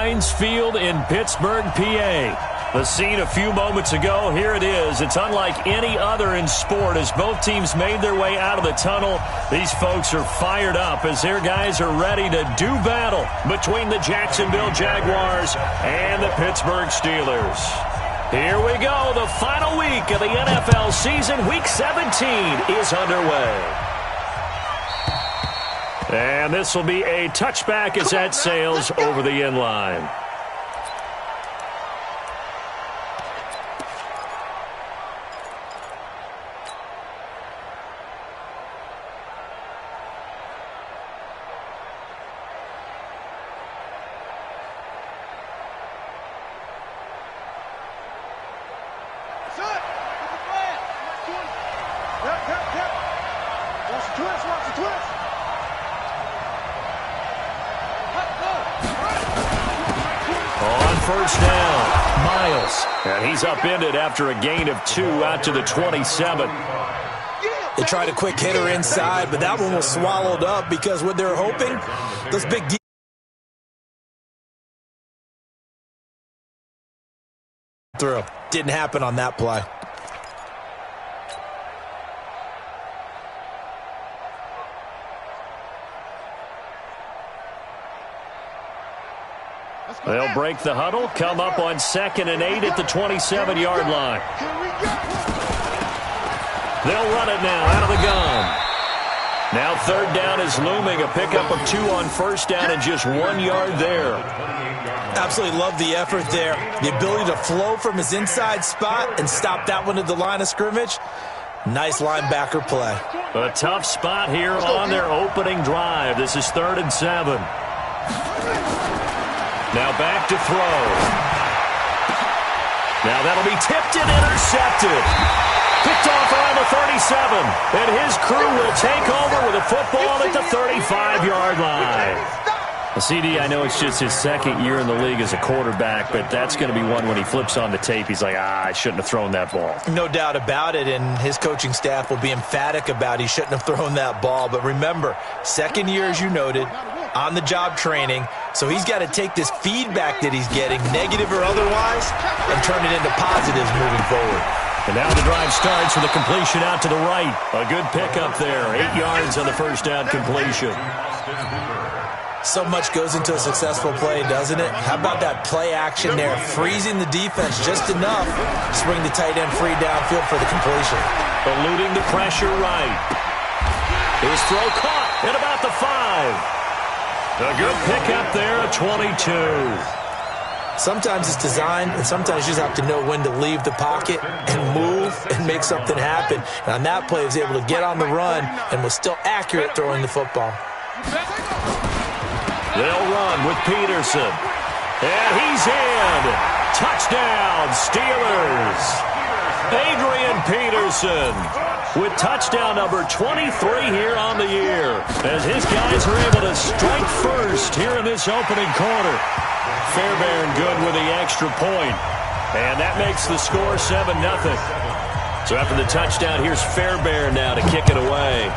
Heinz Field in Pittsburgh, PA. The scene a few moments ago, here it is. It's unlike any other in sport as both teams made their way out of the tunnel. These folks are fired up as their guys are ready to do battle between the Jacksonville Jaguars and the Pittsburgh Steelers. Here we go. The final week of the NFL season. Week 17 is underway. And this will be a touchback as that sails over the end line. First down, Myles. And he's upended after a gain of 2 out to the 27. They tried a quick hitter inside, but that one was swallowed up because what they're hoping, those big throw. Didn't happen on that play. They'll break the huddle, come up on 2nd and 8 at the 27-yard line. They'll run it now out of the gun. Now 3rd down is looming, a pickup of 2 on 1st down and just 1 yard there. Absolutely love the effort there. The ability to flow from his inside spot and stop that one at the line of scrimmage. Nice linebacker play. A tough spot here on their opening drive. This is 3rd and 7. Now back to throw. Now that'll be tipped and intercepted. Picked off around the 37. And his crew will take over with a football at the 35-yard line. CD, I know it's just his 2nd year in the league as a quarterback, but that's going to be one when he flips on the tape. He's like, I shouldn't have thrown that ball. No doubt about it, and his coaching staff will be emphatic about he shouldn't have thrown that ball. But remember, 2nd year, as you noted, on-the-job training, so he's got to take this feedback that he's getting, negative or otherwise, and turn it into positives moving forward. And now the drive starts with a completion out to the right. A good pickup there, 8 yards on the first down completion. So much goes into a successful play, doesn't it? How about that play action there, freezing the defense just enough to swing the tight end free downfield for the completion. Eluding the pressure right. His throw caught at about the 5. A good pickup there, a 22. Sometimes it's designed, and sometimes you just have to know when to leave the pocket and move and make something happen. And on that play, he was able to get on the run and was still accurate throwing the football. They'll run with Peterson. And he's in. Touchdown, Steelers. Adrian Peterson with touchdown number 23 here on the year, as his guys are able to strike first here in this opening quarter. Fairbairn good with the extra point, and that makes the score 7-0. So after the touchdown, here's Fairbairn now to kick it away.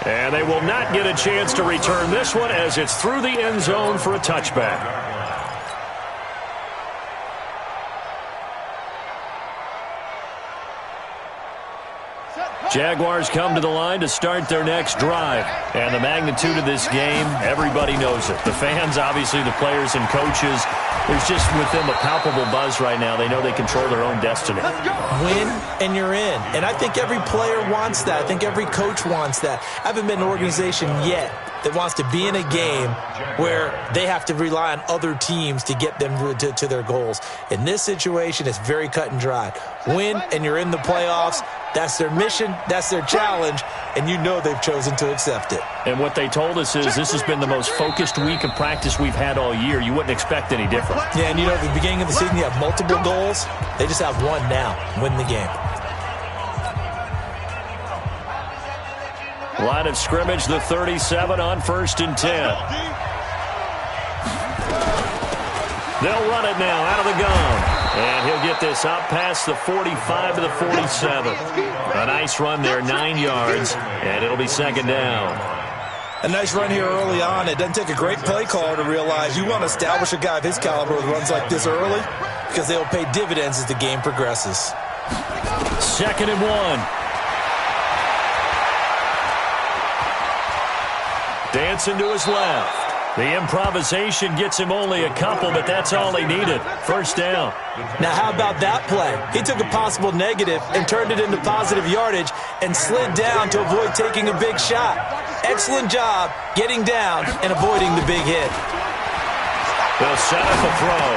And they will not get a chance to return this one as it's through the end zone for a touchback. Jaguars come to the line to start their next drive. And the magnitude of this game, everybody knows it. The fans, obviously, the players and coaches. There's just with them a palpable buzz right now. They know they control their own destiny. Win and you're in. And I think every player wants that. I think every coach wants that. I haven't been in an organization yet that wants to be in a game where they have to rely on other teams to get them to their goals. In this situation, it's very cut and dry. Win and you're in the playoffs. That's their mission, that's their challenge, and you know they've chosen to accept it. And what they told us is this has been the most focused week of practice we've had all year. You wouldn't expect any different. Yeah, and you know, at the beginning of the season, you have multiple goals. They just have one now, win the game. Line of scrimmage, the 37 on 1st and 10. They'll run it now out of the gun. And he'll get this up past the 45 to the 47. A nice run there, 9 yards, and it'll be 2nd down. A nice run here early on. It doesn't take a great play caller to realize you want to establish a guy of his caliber with runs like this early because they will pay dividends as the game progresses. 2nd and 1. Dancing to his left. The improvisation gets him only a couple, but that's all he needed. 1st down. Now, how about that play? He took a possible negative and turned it into positive yardage and slid down to avoid taking a big shot. Excellent job getting down and avoiding the big hit. They'll set up a throw.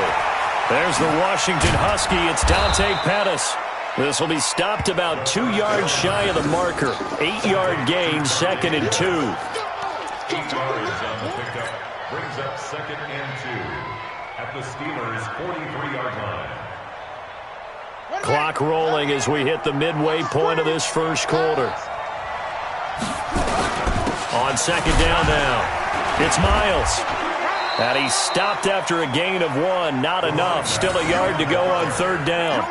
There's the Washington Husky. It's Dante Pettis. This will be stopped about 2 yards shy of the marker. 8-yard gain, 2nd and 2. 8 yards on the pickup. Brings up 2nd and 2 at the Steelers' 43-yard line. Clock rolling as we hit the midway point of this first quarter. On 2nd down now, it's Myles. And he's stopped after a gain of 1. Not enough. Still a yard to go on 3rd down.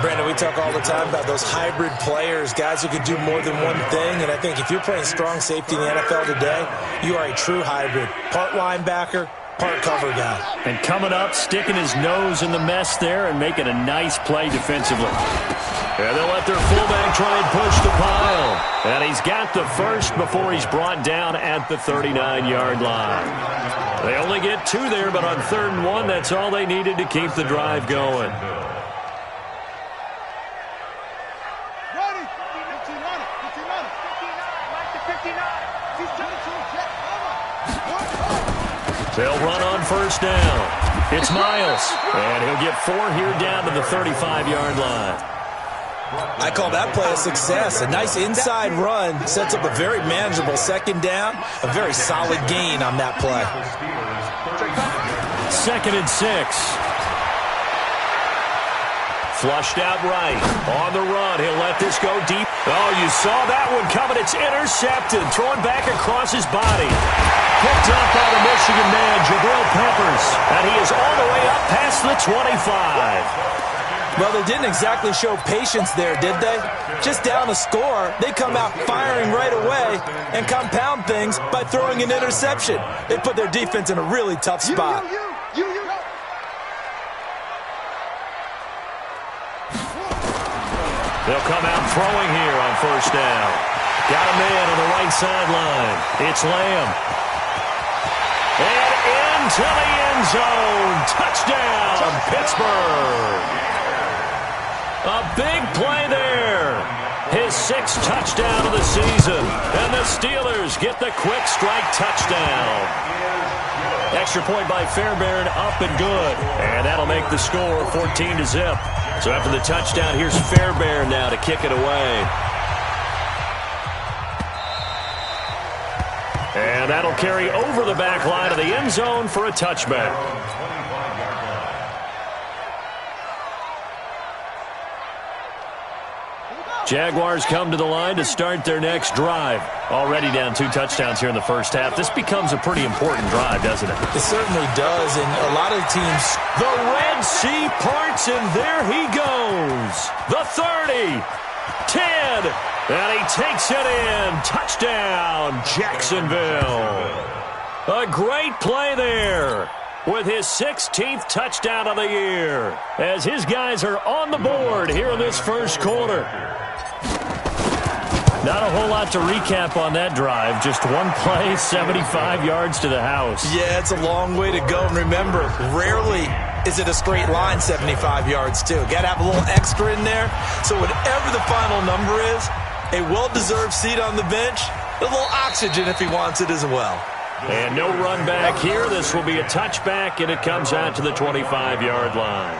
Brandon, we talk all the time about those hybrid players, guys who can do more than one thing. And I think if you're playing strong safety in the NFL today, you are a true hybrid. Part linebacker, part cover guy. And coming up, sticking his nose in the mess there and making a nice play defensively. And they'll let their fullback try and push the pile. And he's got the first before he's brought down at the 39-yard line. They only get 2 there, but on 3rd and 1, that's all they needed to keep the drive going. They'll run on 1st down. It's Myles. And he'll get 4 here down to the 35-yard line. I call that play a success. A nice inside run sets up a very manageable 2nd down. A very solid gain on that play. 2nd and 6. Flushed out right. On the run. He'll let this go deep. Oh, you saw that one coming. It's intercepted. Thrown back across his body. Picked up by the Michigan man, Jabril Peppers. And he is all the way up past the 25. Well, they didn't exactly show patience there, did they? Just down a score, they come out firing right away and compound things by throwing an interception. They put their defense in a really tough spot. They'll come out throwing here on 1st down. Got a man on the right sideline. It's Lamb. And into the end zone. Touchdown, Pittsburgh. A big play there. His 6th touchdown of the season. And the Steelers get the quick strike touchdown. Extra point by Fairbairn, up and good. And that'll make the score 14-0. So after the touchdown, here's Fairbairn now to kick it away. And that'll carry over the back line of the end zone for a touchback. Jaguars come to the line to start their next drive. Already down 2 touchdowns here in the first half. This becomes a pretty important drive, doesn't it? It certainly does, and a lot of teams... The Red Sea parts, and there he goes. The 30, 10, and he takes it in. Touchdown, Jacksonville. A great play there with his 16th touchdown of the year as his guys are on the board here in this first quarter. Not a whole lot to recap on that drive. Just one play, 75 yards to the house. Yeah, it's a long way to go. And remember, rarely is it a straight line 75 yards, too. Got to have a little extra in there. So whatever the final number is, a well-deserved seat on the bench, a little oxygen if he wants it as well. And no run back here. This will be a touchback, and it comes out to the 25-yard line.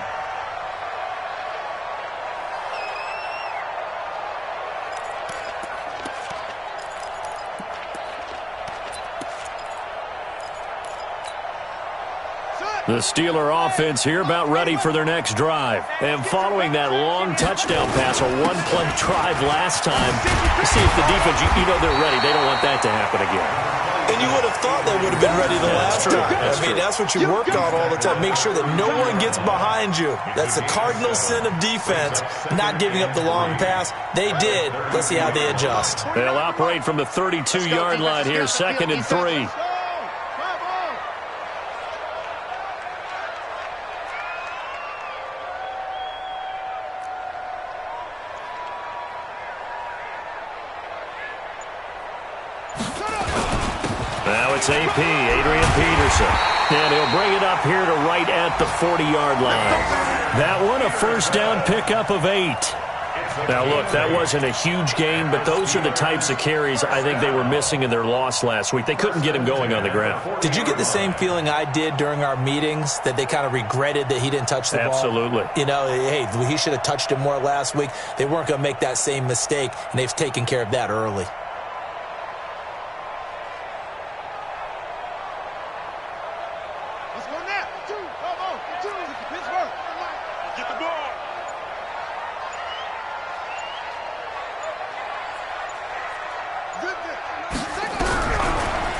The Steeler offense here about ready for their next drive. And following that long touchdown pass, a one-play drive last time, to see if the defense, you know they're ready. They don't want that to happen again. And you would have thought they would have been ready the last time. I mean, that's what you work on all the time. Make sure that no one gets behind you. That's the cardinal sin of defense, not giving up the long pass. They did. Let's see how they adjust. They'll operate from the 32-yard line here, 2nd and 3. Now it's AP, Adrian Peterson. And he'll bring it up here to right at the 40-yard line. That one, a first down pickup of 8. Now, look, that wasn't a huge gain, but those are the types of carries I think they were missing in their loss last week. They couldn't get him going on the ground. Did you get the same feeling I did during our meetings, that they kind of regretted that he didn't touch the ball? Absolutely. You know, hey, he should have touched it more last week. They weren't going to make that same mistake, and they've taken care of that early.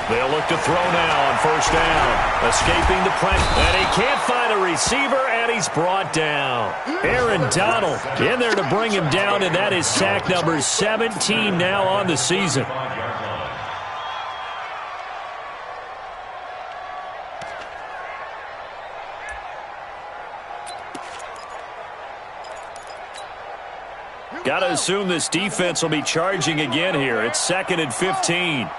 They'll look to throw now on first down. Escaping the pressure. And he can't find a receiver, and he's brought down. Aaron Donald in there to bring him down, and that is sack number 17 now on the season. Got to assume this defense will be charging again here. It's 2nd and 15.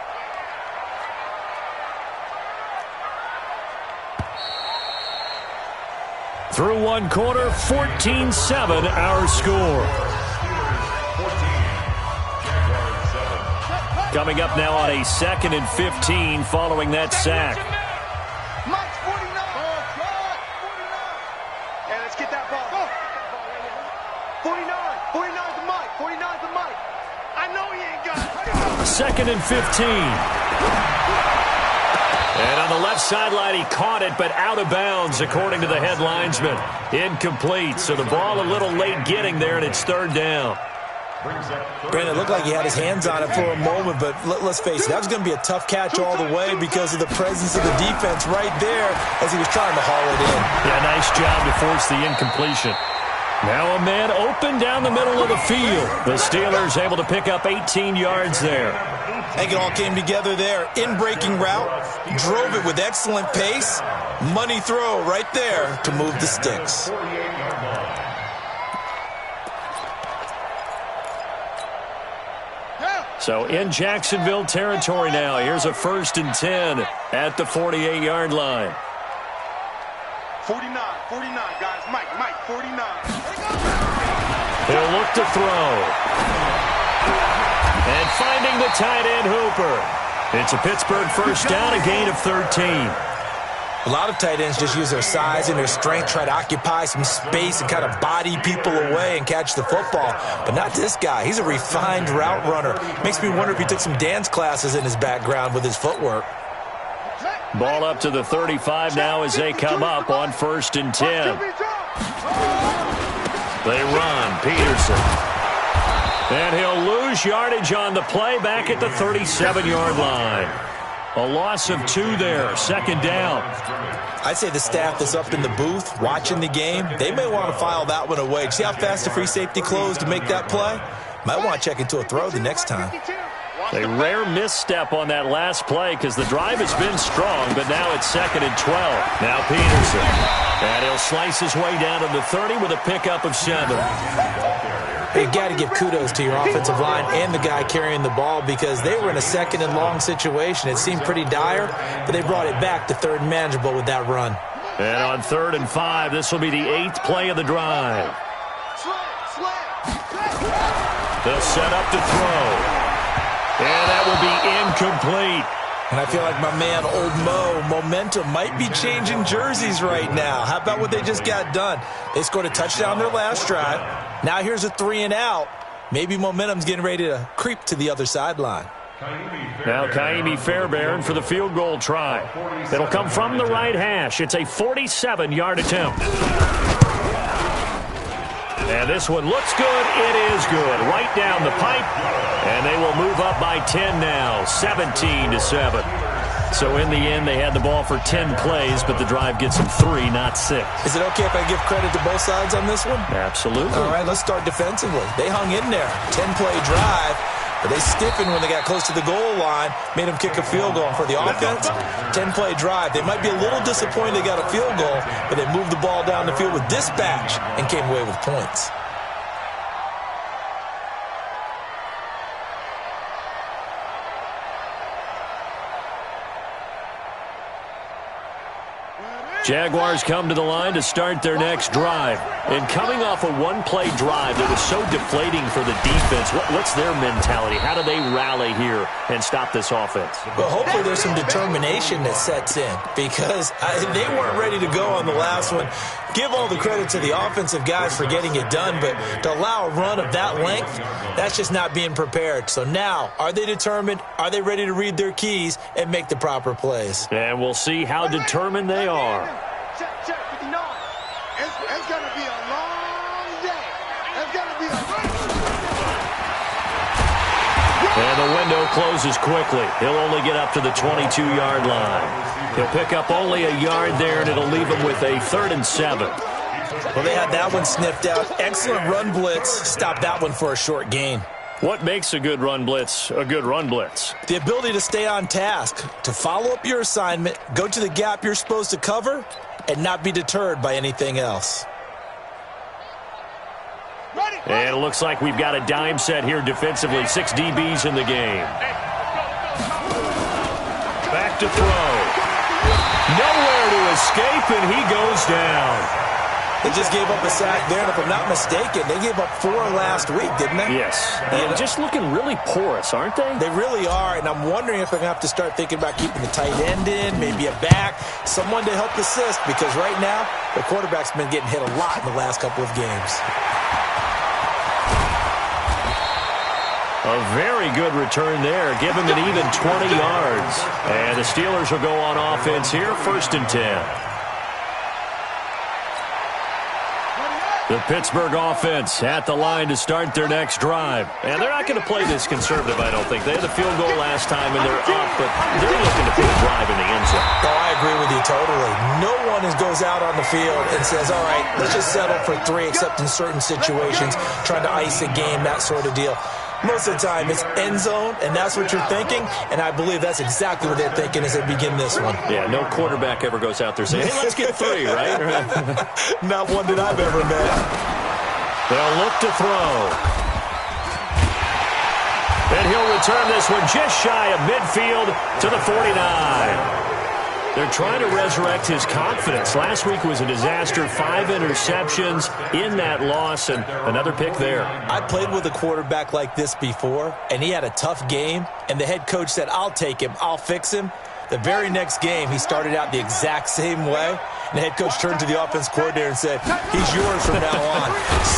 Through one quarter, 14-7 our score. Coming up now on a 2nd and 15 following that sack. Mike's 49. Hey, let's get that ball. 49. 49's the Mike. 49's the Mike. I know he ain't got it. 2nd and 15. And on the left sideline, he caught it, but out of bounds, according to the head linesman. Incomplete, so the ball a little late getting there, and it's 3rd down. Brandon, it looked like he had his hands on it for a moment, but let's face it, that was going to be a tough catch all the way because of the presence of the defense right there as he was trying to haul it in. Yeah, nice job to force the incompletion. Now a man open down the middle of the field. The Steelers able to pick up 18 yards there. I think it all came together there. In-breaking route, drove it with excellent pace. Money throw right there to move the sticks. So in Jacksonville territory now. Here's a 1st and 10 at the 48-yard line. 49, guys. Mike, 49. He'll look to throw. And finding the tight end, Hooper. It's a Pittsburgh first down, a gain of 13. A lot of tight ends just use their size and their strength, try to occupy some space and kind of body people away and catch the football. But not this guy. He's a refined route runner. Makes me wonder if he took some dance classes in his background with his footwork. Ball up to the 35 now as they come up on 1st and 10. They run. Peterson. And he'll lose yardage on the play back at the 37-yard line. A loss of 2 there, 2nd down. I'd say the staff that's up in the booth watching the game, they may want to file that one away. See how fast the free safety closed to make that play? Might want to check into a throw the next time. A rare misstep on that last play because the drive has been strong, but now it's 2nd and 12. Now Peterson. And he'll slice his way down to the 30 with a pickup of 7. You got to give kudos to your offensive line and the guy carrying the ball because they were in a 2nd and long situation. It seemed pretty dire, but they brought it back to 3rd and manageable with that run. And on 3rd and 5, this will be the 8th play of the drive. They'll set up to throw. And that will be incomplete. And I feel like my man, Old Mo, momentum might be changing jerseys right now. How about what they just got done? They scored a touchdown their last drive. Now here's a 3 and out. Maybe momentum's getting ready to creep to the other sideline. Now Kaimi Fairbairn for the field goal try. It'll come from the right hash. It's a 47-yard attempt. And this one looks good. It is good. Right down the pipe. And they will move up by 10 now, 17-7. So in the end, they had the ball for 10 plays, but the drive gets them 3, not 6. Is it okay if I give credit to both sides on this one? Absolutely. All right, let's start defensively. They hung in there. 10-play drive. But they stiffened when they got close to the goal line, made them kick a field goal. And for the offense, 10-play drive. They might be a little disappointed they got a field goal, but they moved the ball down the field with dispatch and came away with points. Jaguars come to the line to start their next drive. And coming off a one-play drive that was so deflating for the defense, what's their mentality? How do they rally here and stop this offense? Well, hopefully there's some determination that sets in because they weren't ready to go on the last one. Give all the credit to the offensive guys for getting it done, but to allow a run of that length, that's just not being prepared. So now, are they determined? Are they ready to read their keys and make the proper plays? And we'll see how determined they are. Check, 59. It's going to be a long day. It's going to be a And the window closes quickly. He'll only get up to the 22-yard line. He'll pick up only a yard there, and it'll leave him with a 3rd and 7. Well, they had that one sniffed out. Excellent run blitz. Stopped that one for a short gain. What makes a good run blitz a good run blitz? The ability to stay on task, to follow up your assignment, go to the gap you're supposed to cover, and not be deterred by anything else. And it looks like we've got a dime set here defensively. 6 DBs in the game. Back to throw. Nowhere to escape, and he goes down. They just gave up a sack there, and if I'm not mistaken, they gave up 4 last week, didn't they? Yes. And just looking really porous, aren't they? They really are, and I'm wondering if they're going to have to start thinking about keeping the tight end in, maybe a back, someone to help assist, because right now, the quarterback's been getting hit a lot in the last couple of games. A very good return there. Give him an even 20 yards. And the Steelers will go on offense here, 1st and 10. The Pittsburgh offense at the line to start their next drive. And they're not going to play this conservative, I don't think. They had the field goal last time, and they're up, but they're looking to put a drive in the end zone. Oh, I agree with you totally. No one goes out on the field and says, all right, let's just settle for 3, except in certain situations, trying to ice a game, that sort of deal. Most of the time, it's end zone, and that's what you're thinking, and I believe that's exactly what they're thinking as they begin this one. Yeah, no quarterback ever goes out there saying, hey, let's get 3, right? Not one that I've ever met. They'll look to throw. And he'll return this one just shy of midfield to the 49. They're trying to resurrect his confidence. Last week was a disaster. 5 interceptions in that loss, and another pick there. I played with a quarterback like this before, and he had a tough game, and the head coach said, I'll take him, I'll fix him. The very next game, he started out the exact same way, and the head coach turned to the offense coordinator and said, he's yours from now on.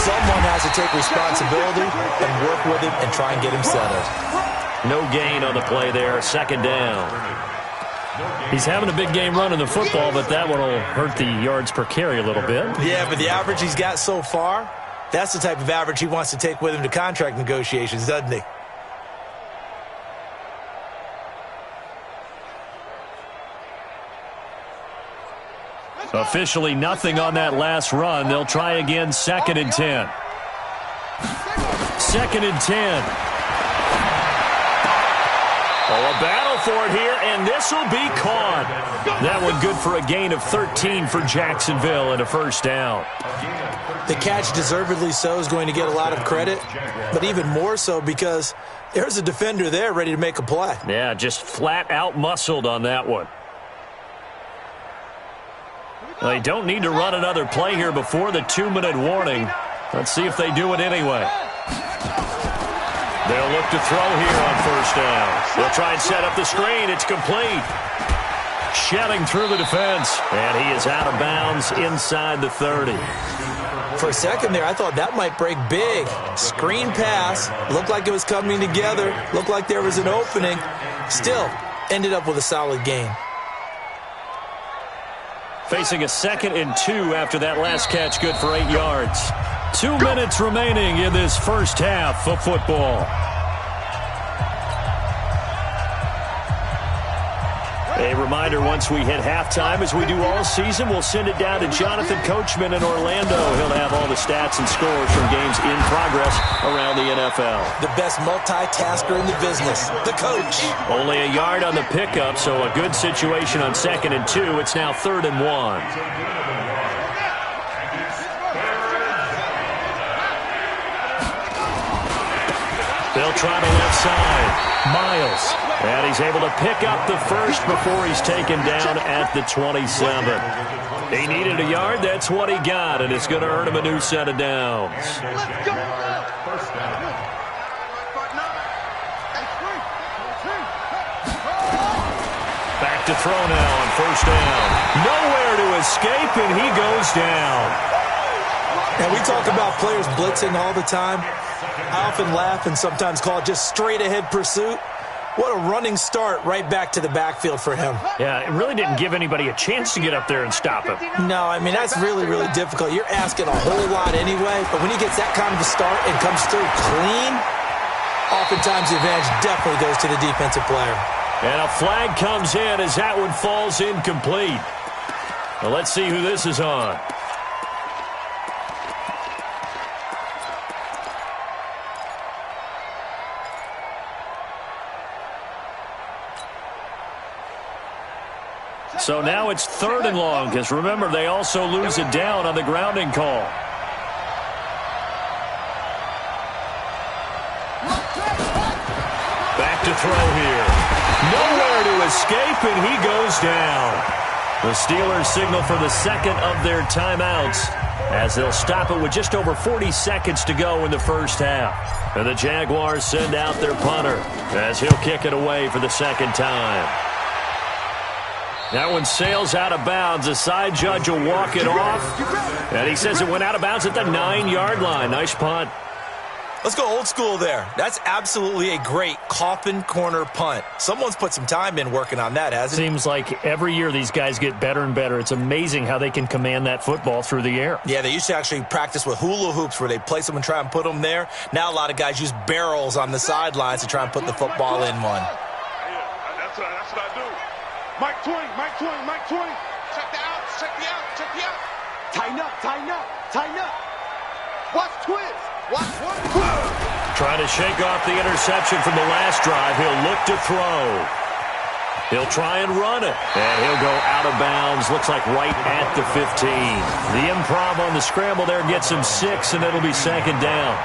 Someone has to take responsibility and work with him and try and get him settled. No gain on the play there, 2nd down. He's having a big game running the football, but that one will hurt the yards per carry a little bit. Yeah, but the average he's got so far, that's the type of average he wants to take with him to contract negotiations, doesn't he? Officially nothing on that last run. They'll try again, 2nd and 10. 2nd and 10. Oh, a battle for it here, and this will be caught. That one good for a gain of 13 for Jacksonville and a 1st down. The catch, deservedly so, is going to get a lot of credit, but even more so because there's a defender there ready to make a play. Yeah, just flat out muscled on that one. They don't need to run another play here before the 2-minute warning. Let's see if they do it anyway. They'll look to throw here on 1st down. They'll try and set up the screen. It's complete. Shedding through the defense. And he is out of bounds inside the 30. For a second there, I thought that might break big. Screen pass. Looked like it was coming together. Looked like there was an opening. Still, ended up with a solid gain. Facing a 2nd and 2 after that last catch, good for 8 yards. 2 minutes remaining in this first half of football. A reminder, once we hit halftime, as we do all season, we'll send it down to Jonathan Coachman in Orlando. He'll have all the stats and scores from games in progress around the NFL. The best multitasker in the business, the coach. Only a yard on the pickup, so a good situation on 2nd and 2. It's now 3rd and 1. They'll try to left side. Myles. And he's able to pick up the first before he's taken down at the 27. He needed a yard. That's what he got, and it's going to earn him a new set of downs. Let's go. First down. Back to throw now on 1st down. Nowhere to escape, and he goes down. And we talk about players blitzing all the time. I often laugh and sometimes call it just straight-ahead pursuit. What a running start right back to the backfield for him. Yeah, it really didn't give anybody a chance to get up there and stop him. No, I mean, that's really, really difficult. You're asking a whole lot anyway, but when he gets that kind of a start and comes through clean, oftentimes the advantage definitely goes to the defensive player. And a flag comes in as that one falls incomplete. Well, let's see who this is on. So now it's 3rd and long, because remember, they also lose it down on the grounding call. Back to throw here. Nowhere to escape, and he goes down. The Steelers signal for the second of their timeouts, as they'll stop it with just over 40 seconds to go in the first half. And the Jaguars send out their punter, as he'll kick it away for the second time. That one sails out of bounds. The side judge will walk it off. And he says it went out of bounds at the 9-yard line. Nice punt. Let's go old school there. That's absolutely a great coffin corner punt. Someone's put some time in working on that, hasn't it? Seems like every year these guys get better and better. It's amazing how they can command that football through the air. Yeah, they used to actually practice with hula hoops where they place them and try and put them there. Now a lot of guys use barrels on the sidelines to try and put the football in one. That's what I do. Mike 20. Check the out. Tighten up. Watch twist. Trying to shake off the interception from the last drive. He'll look to throw. He'll try and run it. And he'll go out of bounds. Looks like right at the 15. The improv on the scramble there gets him 6, and it'll be 2nd down.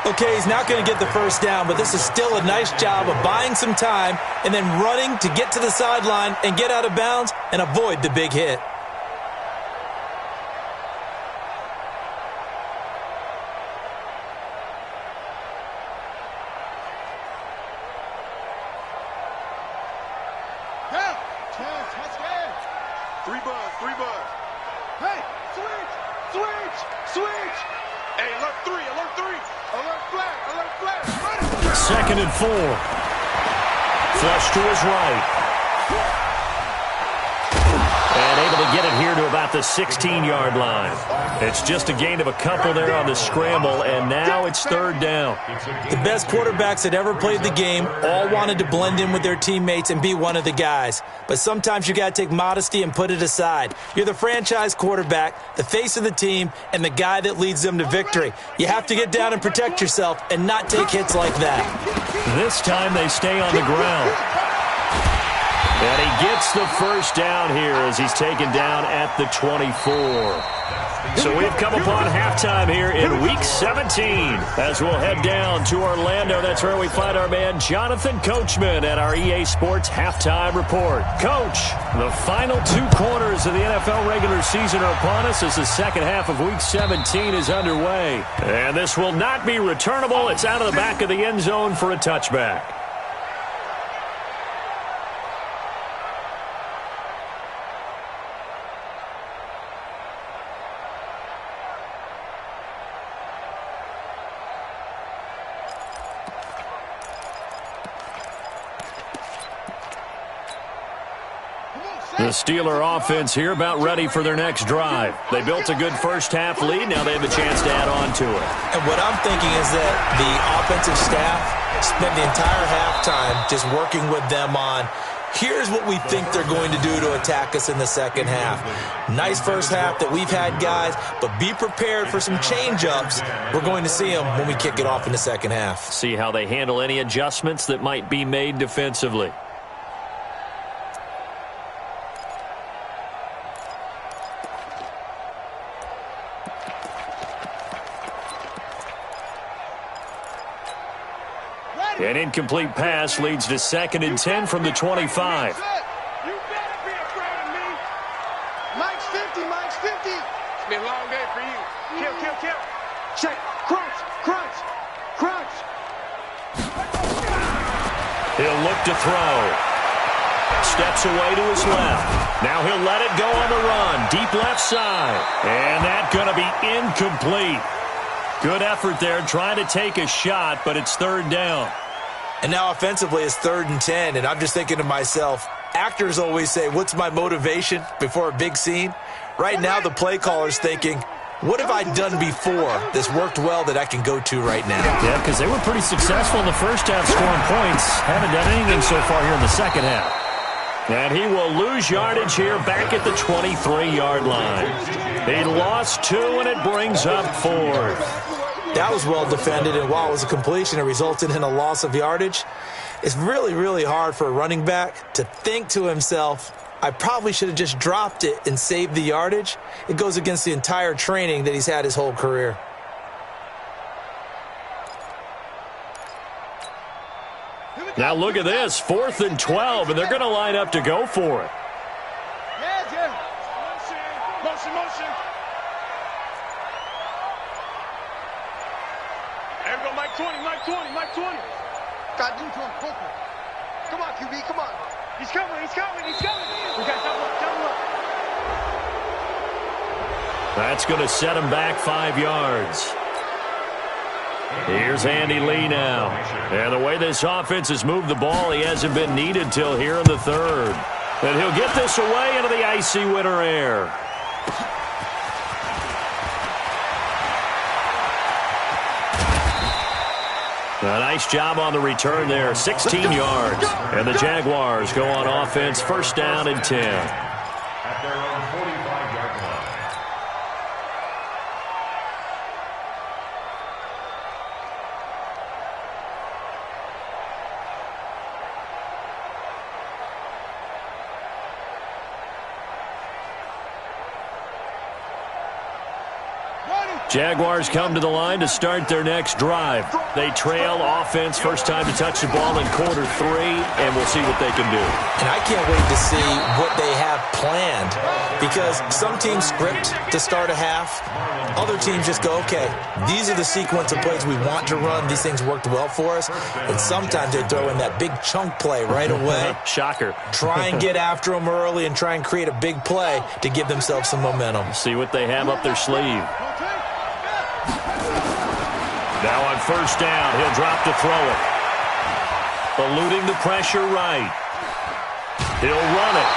Okay, he's not going to get the first down, but this is still a nice job of buying some time and then running to get to the sideline and get out of bounds and avoid the big hit. Three buzz. Hey, switch. Hey, alert three. Alert flag. 2nd and 4. Flush to his right. And able to get it here to about the 16-yard line. It's just a gain of a couple there on the scramble, and now it's 3rd down. The best quarterbacks that ever played the game all wanted to blend in with their teammates and be one of the guys. But sometimes you got to take modesty and put it aside. You're the franchise quarterback, the face of the team, and the guy that leads them to victory. You have to get down and protect yourself and not take hits like that. This time they stay on the ground. And he gets the first down here as he's taken down at the 24. So we've come upon halftime here in Week 17. As we'll head down to Orlando, that's where we find our man Jonathan Coachman at our EA Sports Halftime Report. Coach, the final 2 quarters of the NFL regular season are upon us as the second half of Week 17 is underway. And this will not be returnable. It's out of the back of the end zone for a touchback. The Steeler offense here about ready for their next drive. They built a good first half lead. Now they have a chance to add on to it. And what I'm thinking is that the offensive staff spent the entire halftime just working with them on Here's what we think they're going to do to attack us in the second half. Nice first half that we've had, guys, but be prepared for some change-ups. We're going to see them when we kick it off in the second half. See how they handle any adjustments that might be made defensively. An incomplete pass leads to 2nd and 10 from the 25. You better be afraid of me. Mike's 50, Mike's 50. It's been a long day for you. Kill. Check. Crunch. He'll look to throw. Steps away to his left. Now he'll let it go on the run. Deep left side. And that's going to be incomplete. Good effort there trying to take a shot, but it's 3rd down. And now offensively it's 3rd and 10, and I'm just thinking to myself, actors always say, what's my motivation before a big scene? Right now the play caller's thinking, what have I done before that's worked well that I can go to right now? Yeah, because they were pretty successful in the first half scoring points. Haven't done anything so far here in the second half. And he will lose yardage here back at the 23-yard line. He lost 2, and it brings up 4th. That was well defended, and while it was a completion, it resulted in a loss of yardage. It's really, really hard for a running back to think to himself, I probably should have just dropped it and saved the yardage. It goes against the entire training that he's had his whole career. Now look at this, 4th and 12, and they're going to line up to go for it. Yeah, Jim. Motion. There we go, Mike 20. Got to do to him quickly. Come on, QB, come on. He's coming. We got double up. That's going to set him back 5 yards. Here's Andy Lee now. And the way this offense has moved the ball, he hasn't been needed till here in the 3rd. And he'll get this away into the icy winter air. A nice job on the return there, 16 yards. And the Jaguars go on offense, 1st down and 10. At their own 45-yard line. Jaguars come to the line to start their next drive. They trail offense, first time to touch the ball in quarter 3, and we'll see what they can do. And I can't wait to see what they have planned, because some teams script to start a half. Other teams just go, okay, these are the sequence of plays we want to run. These things worked well for us. And sometimes they throw in that big chunk play right away. Shocker. Try and get after them early and try and create a big play to give themselves some momentum. See what they have up their sleeve. Now on 1st down, he'll drop to throw it. Eluding the pressure right. He'll run it.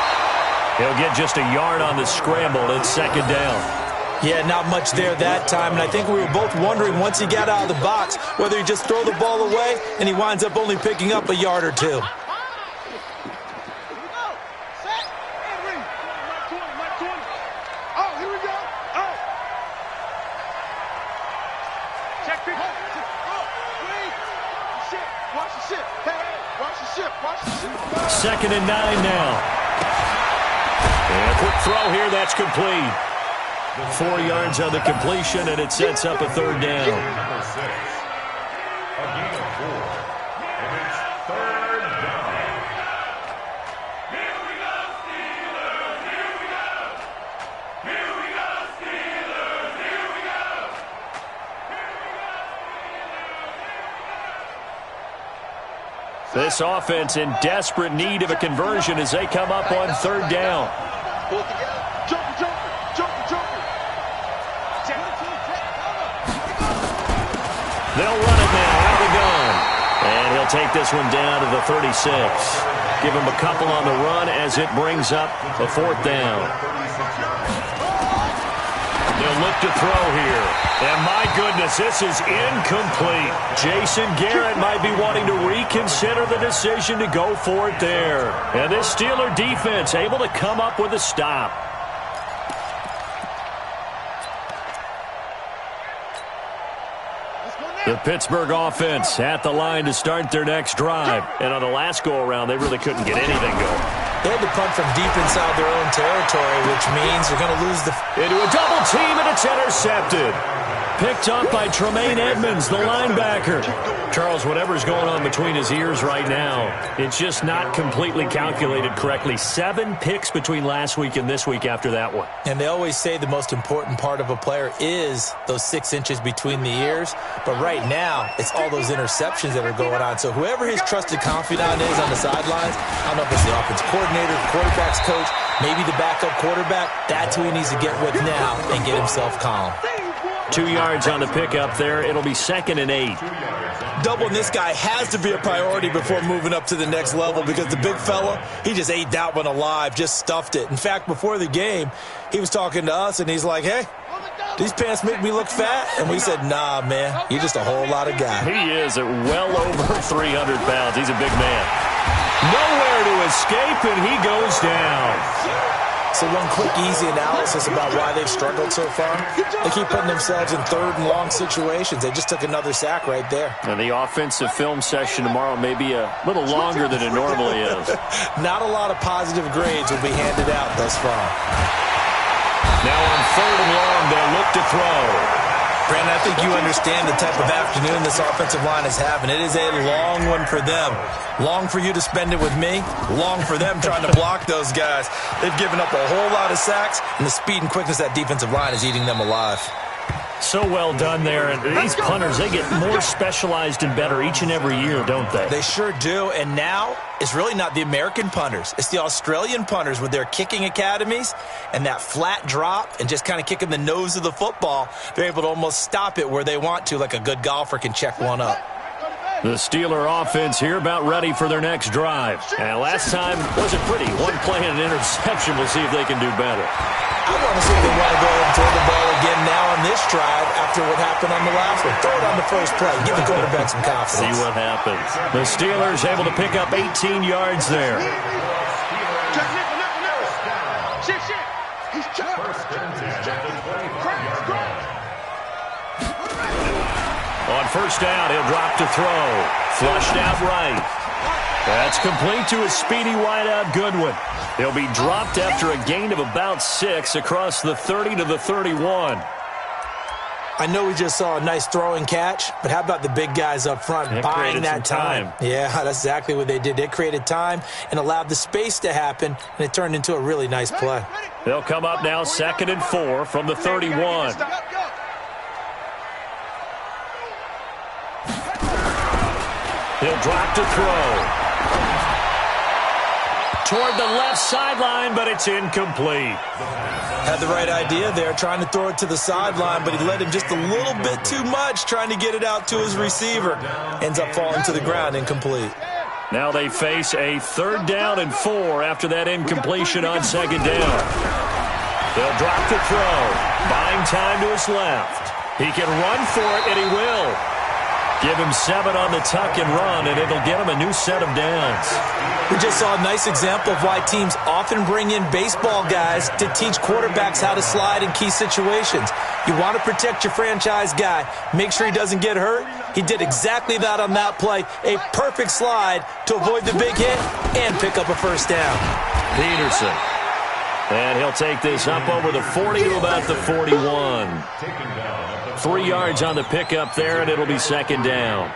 He'll get just a yard on the scramble. It's 2nd down. Yeah, not much there that time, and I think we were both wondering once he got out of the box whether he just throw the ball away and he winds up only picking up a yard or 2. Second and 9 now. And a quick throw here, that's complete. 4 yards on the completion, and it sets up a 3rd down. Number 6. A gain of 4. And it's 3rd down. Here we go, Steelers! Here we go! Here we go, Steelers! Here we go! This offense in desperate need of a conversion as they come up on 3rd down. They'll run it now out of the gun. And he'll take this one down to the 36. Give him a couple on the run as it brings up a 4th down. They'll look to throw here. And my goodness, this is incomplete. Jason Garrett might be wanting to reconsider the decision to go for it there. And this Steeler defense able to come up with a stop. The Pittsburgh offense at the line to start their next drive. And on the last go-around, they really couldn't get anything going. They had to punt from deep inside their own territory, which means they're going to lose the... Into a double team, and it's intercepted. Picked up by Tremaine Edmonds, the linebacker. Charles, whatever's going on between his ears right now, it's just not completely calculated correctly. 7 picks between last week and this week after that one. And they always say the most important part of a player is those 6 inches between the ears. But right now, it's all those interceptions that are going on. So whoever his trusted confidant is on the sidelines, I don't know if it's the offensive coordinator, the quarterback's coach, maybe the backup quarterback, that's who he needs to get with now and get himself calm. 2 yards on the pickup there. It'll be 2nd and 8. Doubling this guy has to be a priority before moving up to the next level because the big fella, he just ate that one alive, just stuffed it. In fact, before the game, he was talking to us, and he's like, hey, these pants make me look fat? And we said, nah, man, you're just a whole lot of guy. He is at well over 300 pounds. He's a big man. Nowhere to escape, and he goes down. So one quick, easy analysis about why they've struggled so far. They keep putting themselves in 3rd and long situations. They just took another sack right there. And the offensive film session tomorrow may be a little longer than it normally is. Not a lot of positive grades will be handed out thus far. Now on 3rd and long, they'll look to throw. Brandon, I think you understand the type of afternoon this offensive line is having. It is a long one for them. Long for you to spend it with me. Long for them trying to block those guys. They've given up a whole lot of sacks, and the speed and quickness of that defensive line is eating them alive. So well done there. And these punters, they get more specialized and better each and every year, don't they? They sure do. And now it's really not the American punters. It's the Australian punters with their kicking academies and that flat drop and just kind of kicking the nose of the football. They're able to almost stop it where they want to, like a good golfer can check one up. The Steeler offense here about ready for their next drive. And last time wasn't pretty. One play and an interception. We'll see if they can do better. I want to see if they want to go ahead and throw the ball again now on this drive after what happened on the last one. Throw it on the first play. Give the quarterback some confidence. See what happens. The Steelers able to pick up 18 yards there. On 1st down, he'll drop to throw. Flushed out right. That's complete to his speedy wideout Goodwin. He'll be dropped after a gain of about 6 across the 30 to the 31. I know we just saw a nice throwing catch, but how about the big guys up front buying that time? Yeah, that's exactly what they did. They created time and allowed the space to happen, and it turned into a really nice play. They'll come up now 2nd and 4 from the 31. He'll drop to throw. Toward the left sideline, but it's incomplete. Had the right idea there, trying to throw it to the sideline, but he led him just a little bit too much, trying to get it out to his receiver. Ends up falling to the ground, incomplete. Now they face a 3rd down and 4 after that incompletion on 2nd down. They'll drop to throw. Buying time to his left. He can run for it, and he will. Give him 7 on the tuck and run, and it'll get him a new set of downs. We just saw a nice example of why teams often bring in baseball guys to teach quarterbacks how to slide in key situations. You want to protect your franchise guy. Make sure he doesn't get hurt. He did exactly that on that play. A perfect slide to avoid the big hit and pick up a 1st down. Peterson. And he'll take this up over the 40 to about the 41. 3 yards on the pickup there, and it'll be 2nd down.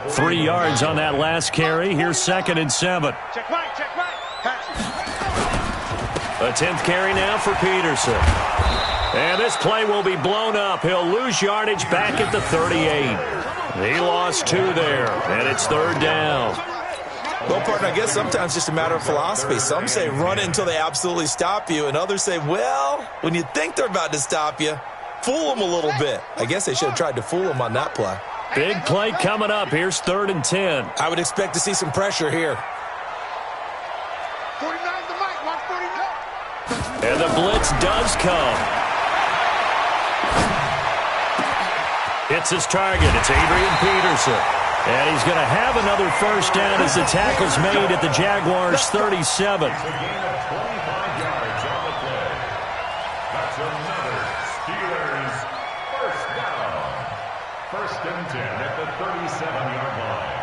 3 yards on that last carry. Here's 2nd and 7. A 10th carry now for Peterson. And this play will be blown up. He'll lose yardage back at the 38. He lost 2 there, and it's 3rd down. Well, partner, I guess sometimes it's just a matter of philosophy. Some say run it until they absolutely stop you, and others say, well, when you think they're about to stop you, fool them a little bit. I guess they should have tried to fool them on that play. Big play coming up. Here's 3rd and 10. I would expect to see some pressure here. 49 the mic, 149. And the blitz does come. It's his target. It's Adrian Peterson. And he's going to have another first down as the tackle's made at the Jaguars' 37. It's a gain of 25 yards on the play. That's another Steelers first down. First and 10 at the 37-yard line.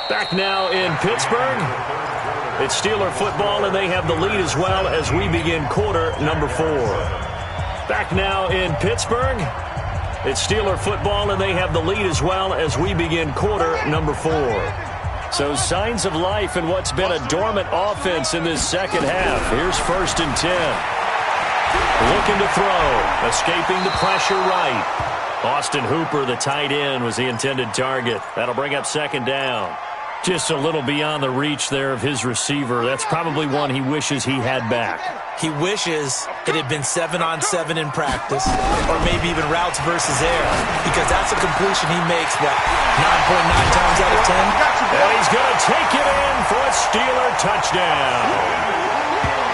Back now in Pittsburgh. It's Steeler football, and they have the lead as well as we begin quarter number 4. Back now in Pittsburgh. It's Steeler football, and they have the lead as well as we begin quarter number 4. So signs of life in what's been a dormant offense in this second half. Here's first and 10. Looking to throw. Escaping the pressure right. Austin Hooper, the tight end, was the intended target. That'll bring up second down. Just a little beyond the reach there of his receiver. That's probably one he wishes he had back. He wishes it had been 7-on-7 in practice, or maybe even routes versus air, because that's a completion he makes, 9.9 times out of 10? And he's going to take it in for a Steeler touchdown.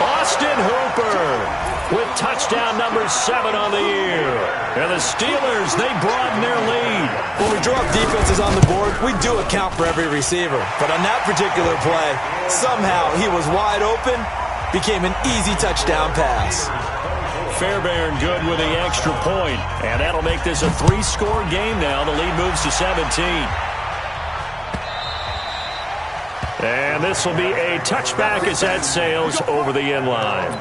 Austin Hooper with touchdown number 7 on the year. And the Steelers, they broaden their lead. When we draw up defenses on the board, we do account for every receiver. But on that particular play, somehow he was wide open, became an easy touchdown pass. Fairbairn good with the extra point. And that'll make this a 3-score game now. The lead moves to 17. And this will be a touchback as that sails over the end line.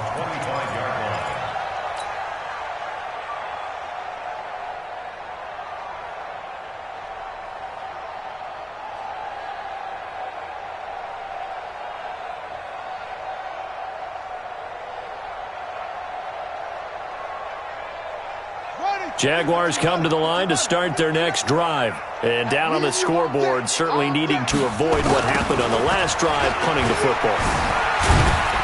Jaguars come to the line to start their next drive. And down on the scoreboard, certainly needing to avoid what happened on the last drive, punting the football.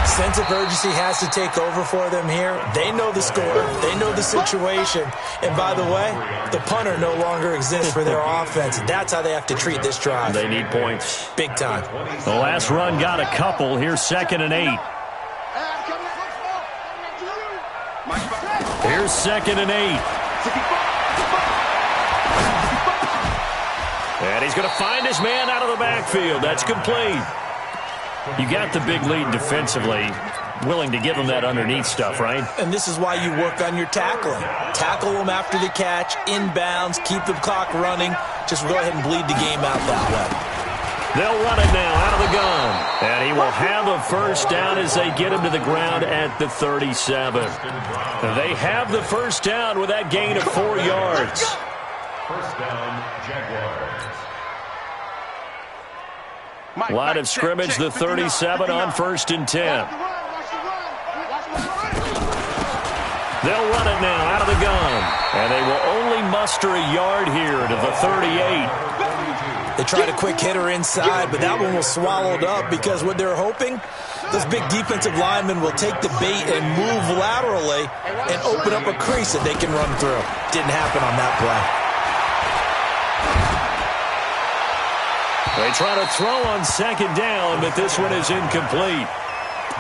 Sense of urgency has to take over for them here. They know the score. They know the situation. And by the way, the punter no longer exists for their offense. That's how they have to treat this drive. They need points. Big time. The last run got a couple. Here's second and 8. Here's second and 8. And he's going to find his man out of the backfield. That's complete. You got the big lead defensively. Willing to give him that underneath stuff, right? And this is why you work on your tackling. Tackle them after the catch, inbounds, keep the clock running. Just go ahead and bleed the game out that way. They'll run it now out of the gun. And he will have a first down as they get him to the ground at the 37. They have the first down with that gain of 4 yards. First down, Jaguars. Line of scrimmage, the 37 on first and 10. They'll run it now out of the gun. And they will only muster a yard here to the 38. They tried a quick hitter inside, but that one was swallowed up because what they're hoping, those big defensive linemen will take the bait and move laterally and open up a crease that they can run through. Didn't happen on that play. They try to throw on second down, but this one is incomplete.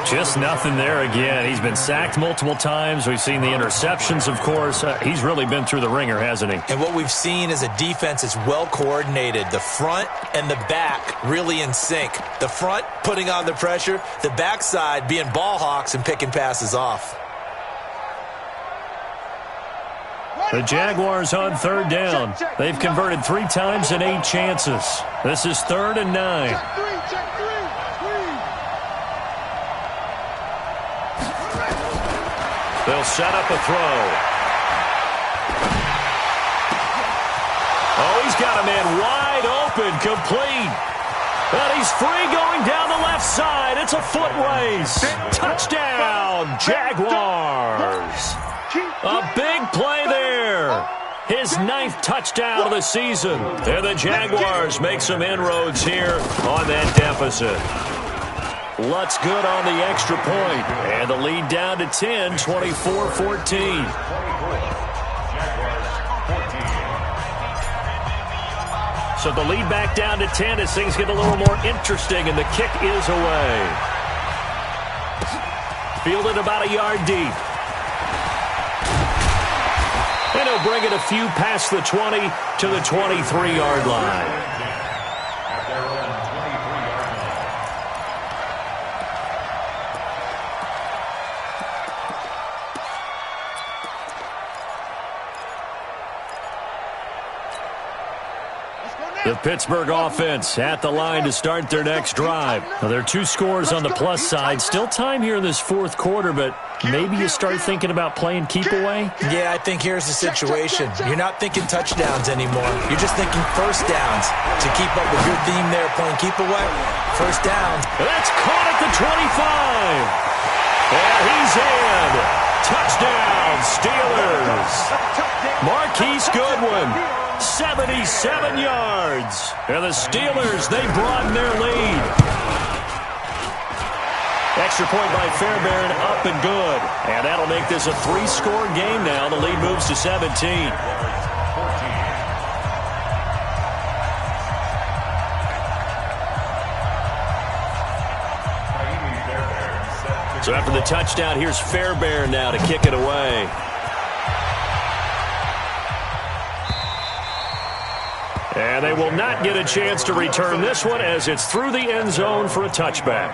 Just nothing there again. He's been sacked multiple times. We've seen the interceptions, of course. He's really been through the ringer, hasn't he? And what we've seen is a defense that's well coordinated. The front and the back really in sync. The front putting on the pressure, the backside being ball hawks and picking passes off. The Jaguars on third down. They've converted 3 times in 8 chances. This is 3rd and 9. They'll set up a throw. Oh, he's got a man wide open, complete. And he's free going down the left side. It's a foot race. Touchdown, Jaguars. A big play there. His 9th touchdown of the season. And the Jaguars make some inroads here on that deficit. Lutz good on the extra point. And the lead down to 10, 24-14. So the lead back down to 10 as things get a little more interesting, and the kick is away. Fielded about a yard deep. And he'll bring it a few past the 20 to the 23-yard line. The Pittsburgh offense at the line to start their next drive. Now, there are 2 scores on the plus side. Still time here in this fourth quarter, but maybe you start thinking about playing keep away? Yeah, I think here's the situation. You're not thinking touchdowns anymore. You're just thinking first downs. To keep up with your theme there, playing keep away, first down. That's caught at the 25. And he's in. Touchdown, Steelers. Marquise Goodwin. 77 yards. And the Steelers, they broaden their lead. Extra point by Fairbairn, up and good. And that'll make this a 3-score game now. The lead moves to 17. So after the touchdown, here's Fairbairn now to kick it away. And they will not get a chance to return this one as it's through the end zone for a touchback.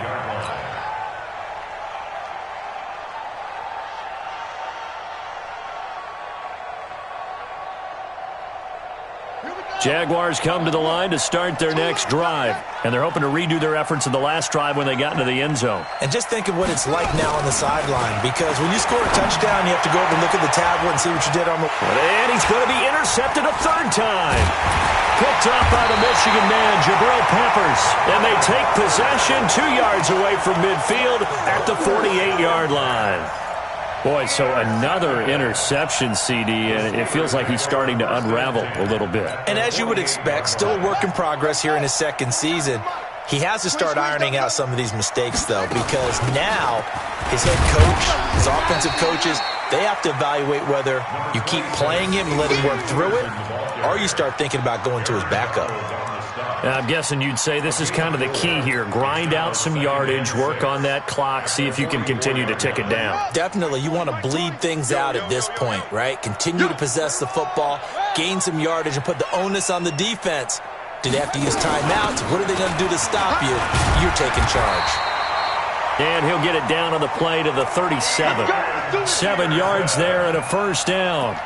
Jaguars come to the line to start their next drive. And they're hoping to redo their efforts in the last drive when they got into the end zone. And just think of what it's like now on the sideline. Because when you score a touchdown, you have to go over and look at the tablet and see what you did on the... And he's going to be intercepted a 3rd time. Picked up by the Michigan man, Jabril Peppers. And they take possession 2 yards away from midfield at the 48-yard line. Boy, so another interception, CD, and it feels like he's starting to unravel a little bit. And as you would expect, still a work in progress here in his 2nd season. He has to start ironing out some of these mistakes, though, because now his head coach, his offensive coaches, they have to evaluate whether you keep playing him and let him work through it, or you start thinking about going to his backup. I'm guessing you'd say this is kind of the key here. Grind out some yardage, work on that clock, see if you can continue to tick it down. Definitely. You want to bleed things out at this point, right? Continue to possess the football, gain some yardage, and put the onus on the defense. Do they have to use timeouts? What are they going to do to stop you? You're taking charge. And he'll get it down on the play to the 37. 7 yards there and a 1st down.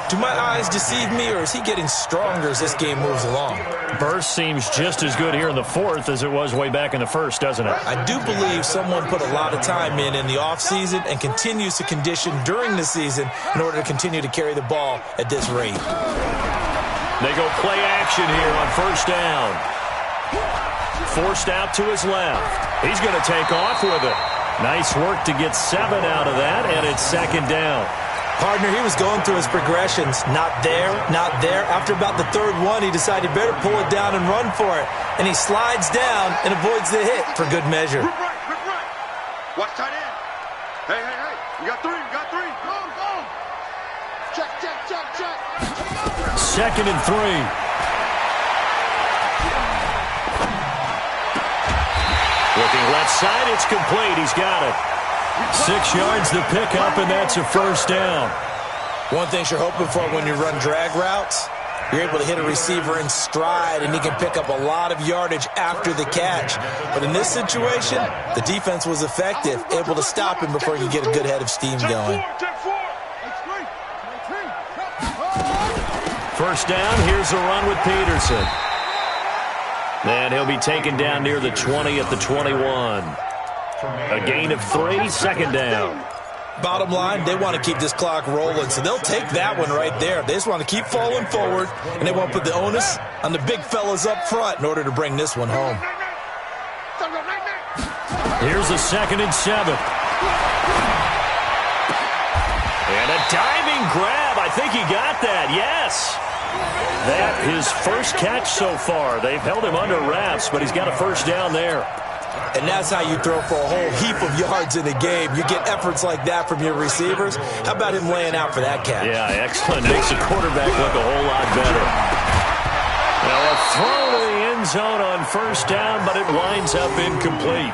Do my eyes deceive me, or is he getting stronger as this game moves along? Burst seems just as good here in the 4th as it was way back in the 1st, doesn't it? I do believe someone put a lot of time in the offseason and continues to condition during the season in order to continue to carry the ball at this rate. They go play action here on 1st down. Forced out to his left. He's going to take off with it. Nice work to get 7 out of that, and it's 2nd down. Partner, he was going through his progressions. Not there, not there. After about the 3rd one, he decided better pull it down and run for it. And he slides down and avoids the hit for good measure. Rip right. Watch tight end. Hey. You got 3. Go. Check. 2nd and 3. Looking left side, it's complete. He's got it. 6 yards to pick up, and that's a 1st down. One thing you're hoping for when you run drag routes, you're able to hit a receiver in stride, and he can pick up a lot of yardage after the catch. But in this situation, the defense was effective, able to stop him before he could get a good head of steam going. 1st down, here's a run with Peterson. And he'll be taken down near the 20 at the 21. A gain of 3, 2nd down. Bottom line, they want to keep this clock rolling, so they'll take that one right there. They just want to keep falling forward, and they want to put the onus on the big fellas up front in order to bring this one home. Here's a 2nd and 7. And a diving grab. I think he got that, yes. That his first catch so far. They've held him under wraps, but he's got a 1st down there. And that's how you throw for a whole heap of yards in a game. You get efforts like that from your receivers. How about him laying out for that catch? Yeah, excellent. Makes the quarterback look a whole lot better. Now a throw to the end zone on 1st down, but it winds up incomplete.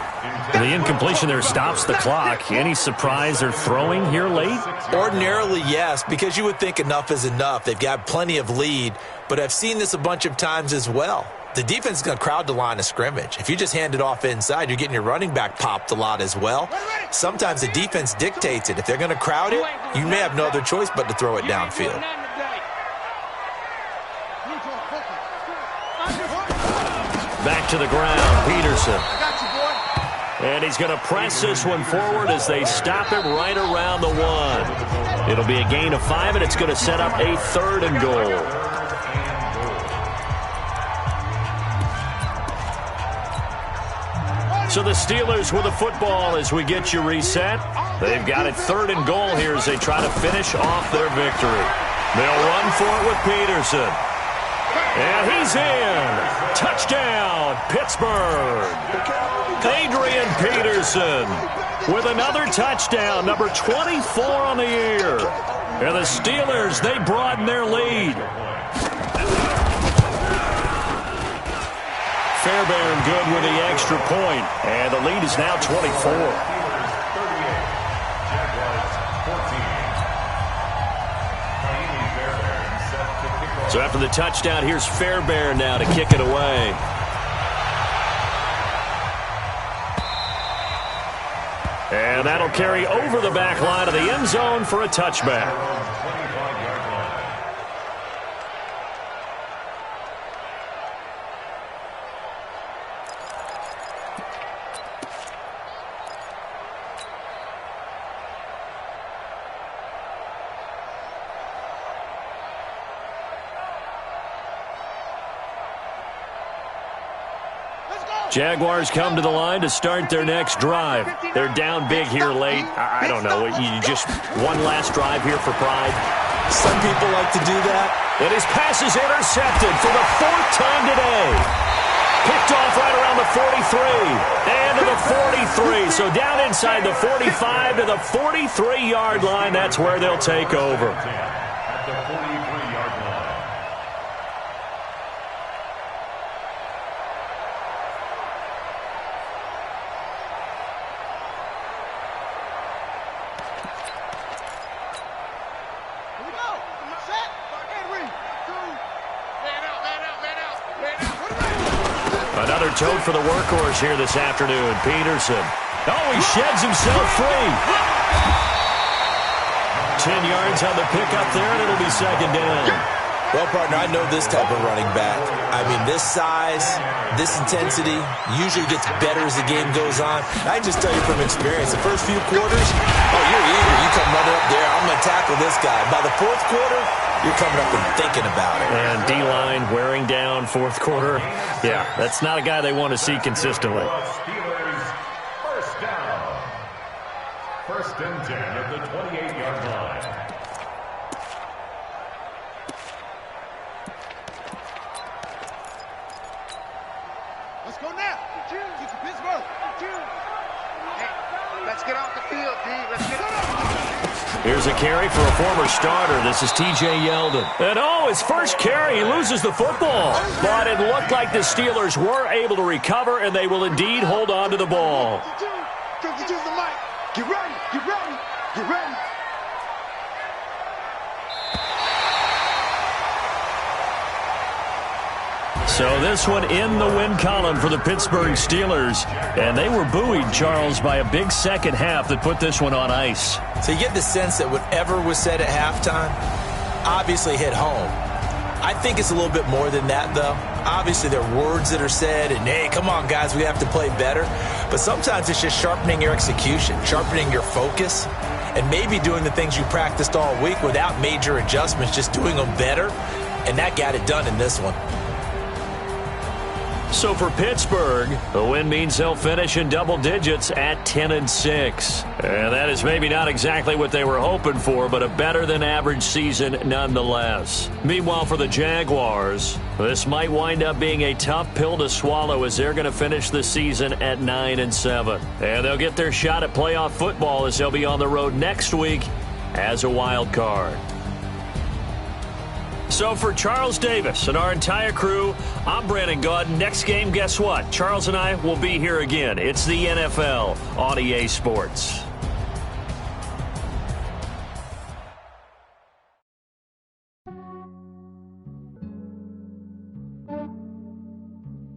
The incompletion there stops the clock. Any surprise they're throwing here late? Ordinarily, yes, because you would think enough is enough. They've got plenty of lead, but I've seen this a bunch of times as well. The defense is going to crowd the line of scrimmage. If you just hand it off inside, you're getting your running back popped a lot as well. Sometimes the defense dictates it. If they're going to crowd it, you may have no other choice but to throw it downfield. Back to the ground, Peterson. And he's going to press this one forward as they stop him right around the 1. It'll be a gain of 5, and it's going to set up a 3rd and goal. So the Steelers with the football as we get you reset. They've got it 3rd and goal here as they try to finish off their victory. They'll run for it with Peterson. And he's in. Touchdown, Pittsburgh. Adrian Peterson with another touchdown, number 24 on the year. And the Steelers, they broaden their lead. Fairbairn good with the extra point, and the lead is now 24. So after the touchdown, here's Fairbairn now to kick it away. And that'll carry over the back line of the end zone for a touchback. Jaguars come to the line to start their next drive. They're down big here late. I don't know. You just one last drive here for pride. Some people like to do that. And his pass is intercepted for the 4th time today. Picked off right around the 43. And to the 43. So down inside the 45 to the 43-yard line. That's where they'll take over. At the 43-yard line. Another tote for the workhorse here this afternoon, Peterson. Oh, he sheds himself free. 10 yards on the pickup there, and it'll be 2nd down. Well, partner, I know this type of running back. I mean, this size, this intensity usually gets better as the game goes on. I can just tell you from experience, the first few quarters, oh, you're eager. You come running up there, I'm going to tackle this guy. By the 4th quarter, you're coming up and thinking about it. And D-line wearing down 4th quarter. Yeah, that's not a guy they want to see consistently. Steelers, 1st down. 1st and 10 at the 28-yard line. Let's go now. Get to Pittsburgh. Hey, let's get off the field, D. Let's get off. Here's a carry for a former starter. This is T.J. Yeldon. And oh, his first carry, he loses the football. But it looked like the Steelers were able to recover, and they will indeed hold on to the ball. 52 the mic. Get ready. Get ready. Get ready. So this one in the win column for the Pittsburgh Steelers. And they were buoyed, Charles, by a big second half that put this one on ice. So you get the sense that whatever was said at halftime obviously hit home. I think it's a little bit more than that, though. Obviously, there are words that are said, and, hey, come on, guys, we have to play better. But sometimes it's just sharpening your execution, sharpening your focus, and maybe doing the things you practiced all week without major adjustments, just doing them better. And that got it done in this one. So for Pittsburgh, the win means they'll finish in double digits at 10-6. And that is maybe not exactly what they were hoping for, but a better-than-average season nonetheless. Meanwhile, for the Jaguars, this might wind up being a tough pill to swallow as they're going to finish the season at 9-7. And they'll get their shot at playoff football as they'll be on the road next week as a wild card. So for Charles Davis and our entire crew, I'm Brandon Gaudin. Next game, guess what? Charles and I will be here again. It's the NFL on EA Sports.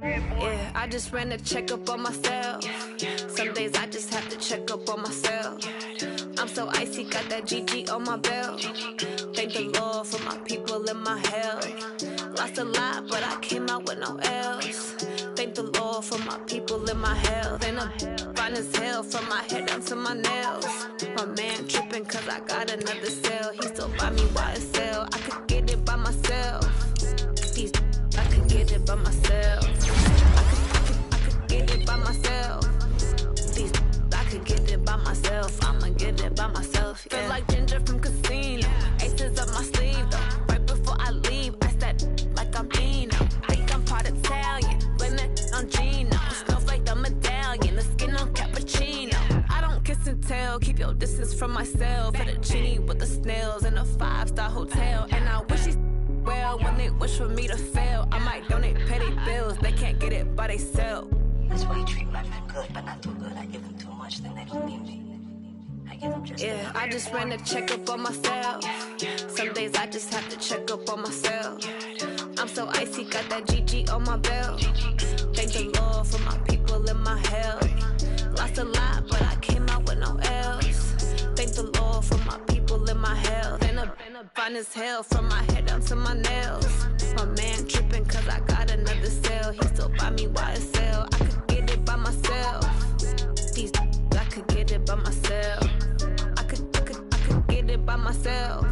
Yeah, I just ran a checkup on myself. Some days I just have to check up on myself. I'm so icy, got that GG on my belt. Thank the Lord for my people in my health. Lost a lot, but I came out with no L's. Thank the Lord for my people in my health. And I'm fine as hell from my head down to my nails. My man tripping cause I got another cell. He still buy me YSL. I could get it by myself. I could get it by myself. I could get it by myself. I could get it by myself. I'ma get it by myself. Yeah. Feel like Ginger from Casino. Aces up my sleeve though. Right before I leave, I said like I'm Dino. Think I'm part Italian. Blame that on Gino. Smells like the medallion. The skin on cappuccino. I don't kiss and tell. Keep your distance from myself. At a genie with the snails in a 5-star hotel. And I wish he's well when they wish for me to fail. I might donate petty bills. They can't get it by themselves. That's why you treat my men good, but not too good. I give them too much, then they don't need me. I give them just yeah, I just ran a checkup on myself. Some days I just have to check up on myself. I'm so icy, got that GG on my belt. Thank the Lord for my people in my health. Lost a lot, but I came out with no L's. Thank the Lord for my people in my health. And I'm fine as hell from my head down to my nails. My man tripping cause I got another cell. He still buy me YSL. I could get it by myself. I could get it by myself. I could get it by myself.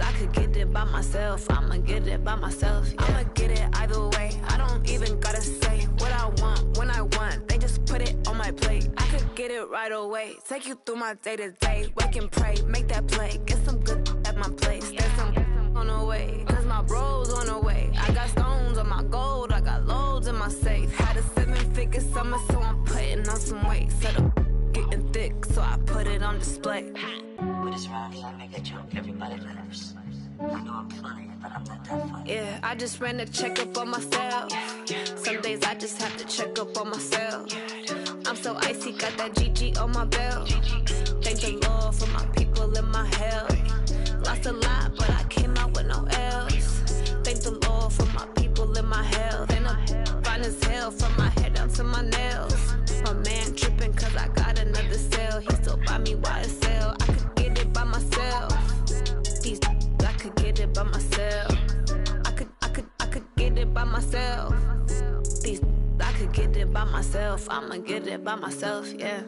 I could get it by myself. I'ma get it by myself. Yeah. I'ma get it either way. I don't even gotta say what I want when I want. They just put it on my plate. I could get it right away. Take you through my day to day. Wake and pray, make that play. Get some good at my place. There's some on the way. Cause my bro's on the way. I got stones on my gold. I got loads in my safe. Had a 7-figure summer, so I'm putting on some weight. Set up getting thick, so I put it on display. with his rhymes, I make a joke everybody laughs. I know I'm funny, but I'm not that funny. Yeah, I just ran a checkup on myself. Some days I just have to check up on myself. I'm so icy, got that GG on my belt. Thank the Lord for my people in my health. Lost a lot, but I came out with no L's. Thank the Lord for my people in my health. And I'm fine as hell from my head down to my nails. My man tripping cause I got another cell. He still buy me YSL. I could get it by myself. I could get it by myself. I could get it by myself. I could get it by myself. I'ma get it by myself, yeah.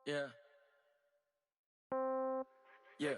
Yeah. Yeah.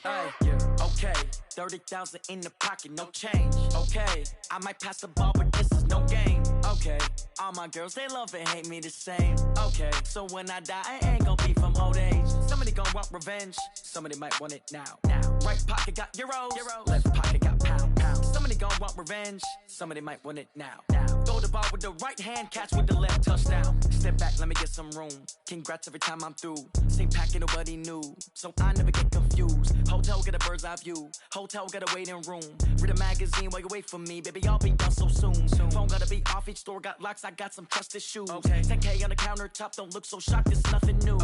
Hey, yeah. Okay. 30,000 in the pocket, no change. Okay. I might pass the ball, but this is no game. Okay. All my girls, they love and hate me the same. Okay. So when I die, I ain't gonna be from old age. Somebody gonna want revenge. Somebody might want it now. Right pocket got euros. Left pocket got pound. Somebody gonna want revenge. Somebody might want it now. Throw the ball with the right hand, catch with the left, touchdown. Step back, let me get some room. Congrats every time I'm through. Same packet, nobody knew, so I never get confused. Hotel get a bird's eye view. Hotel got a waiting room. Read a magazine while you wait for me, baby. I'll be done so soon. Phone gotta be off. Each store got locks. I got some trusted shoes. 10K on the countertop. Don't look so shocked. It's nothing new.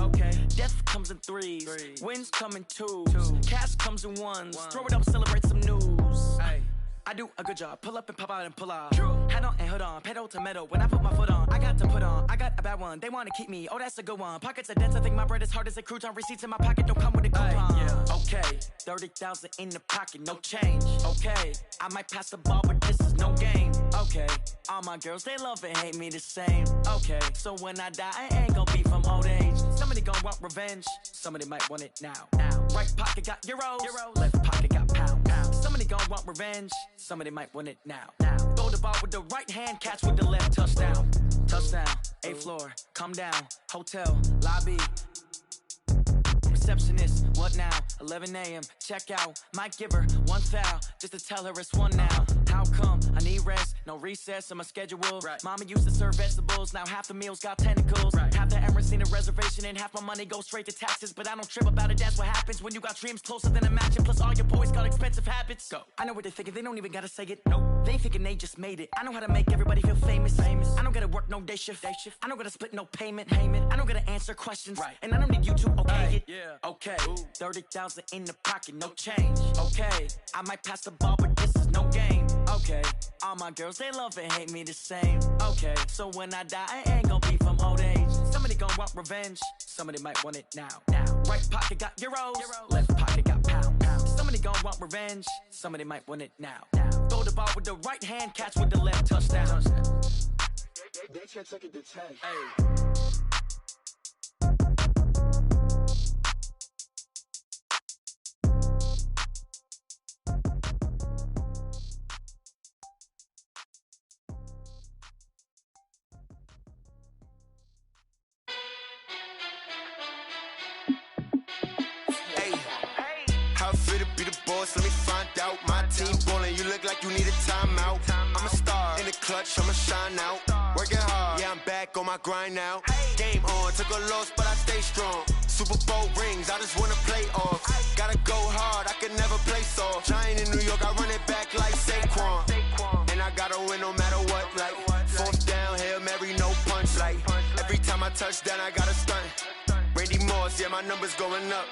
Death comes in threes. Wins come in twos. Cash comes in ones. Throw it up, celebrate some news. I do a good job. Pull up and pop out and pull out. Head on and hood on. Pedal to metal. When I put my foot on, I got to put on. I got a bad one. They want to keep me. Oh, that's a good one. Pockets are dense. I think my bread is hard as a crouton. Receipts in my pocket don't come with a coupon. Okay. 30,000 in the pocket. No change. Okay. I might pass the ball, but this is no game. Okay. All my girls, they love and hate me the same. Okay. So when I die, I ain't gonna be from old age. Somebody gonna want revenge. Somebody might want it now. Right pocket got euros. Left pocket got pound. Somebody gonna want revenge. Somebody might want it now. Throw the ball with the right hand, catch with the left, touchdown. Touchdown, 8th floor, come down, hotel, lobby. Receptionist, what now? 11 a.m., check out. Might give her one foul, just to tell her it's one now. How come? I need rest, no recess in my schedule. Right. Mama used to serve vegetables, now half the meals got tentacles. Right. Half the Emirates need a reservation and half my money goes straight to taxes. But I don't trip about it, that's what happens when you got dreams closer than a matching. Plus all your boys got expensive habits. Go. I know what they're thinking, they don't even gotta say it. Nope. They thinking they just made it. I know how to make everybody feel famous. I don't gotta work no day shift. I don't gotta split no payment. I don't gotta answer questions. Right. And I don't need you to okay it. Yeah. Okay, 30,000 in the pocket, no change. Okay, I might pass the ball, but this is no game. Okay, all my girls, they love and hate me the same. Okay, so when I die, I ain't gonna be from old age. Somebody gonna want revenge, somebody might want it now. Right pocket got euros, left pocket got pounds. Somebody gonna want revenge, somebody might want it now. Throw the ball with the right hand, catch with the left, touchdown. They can't take it to 10. Hey. Let me find out. My team ballin', you look like you need a timeout. I'm a star in the clutch, I'ma shine out. Working hard, yeah, I'm back on my grind now. Game on, took a loss, but I stay strong. Super Bowl rings, I just wanna play off. Gotta go hard, I can never play soft. Giant in New York, I run it back like Saquon. And I gotta win no matter what, like 4th down, Hail Mary, no punch. Like every time I touch down, I gotta stunt. Randy Moss, yeah, my numbers going up.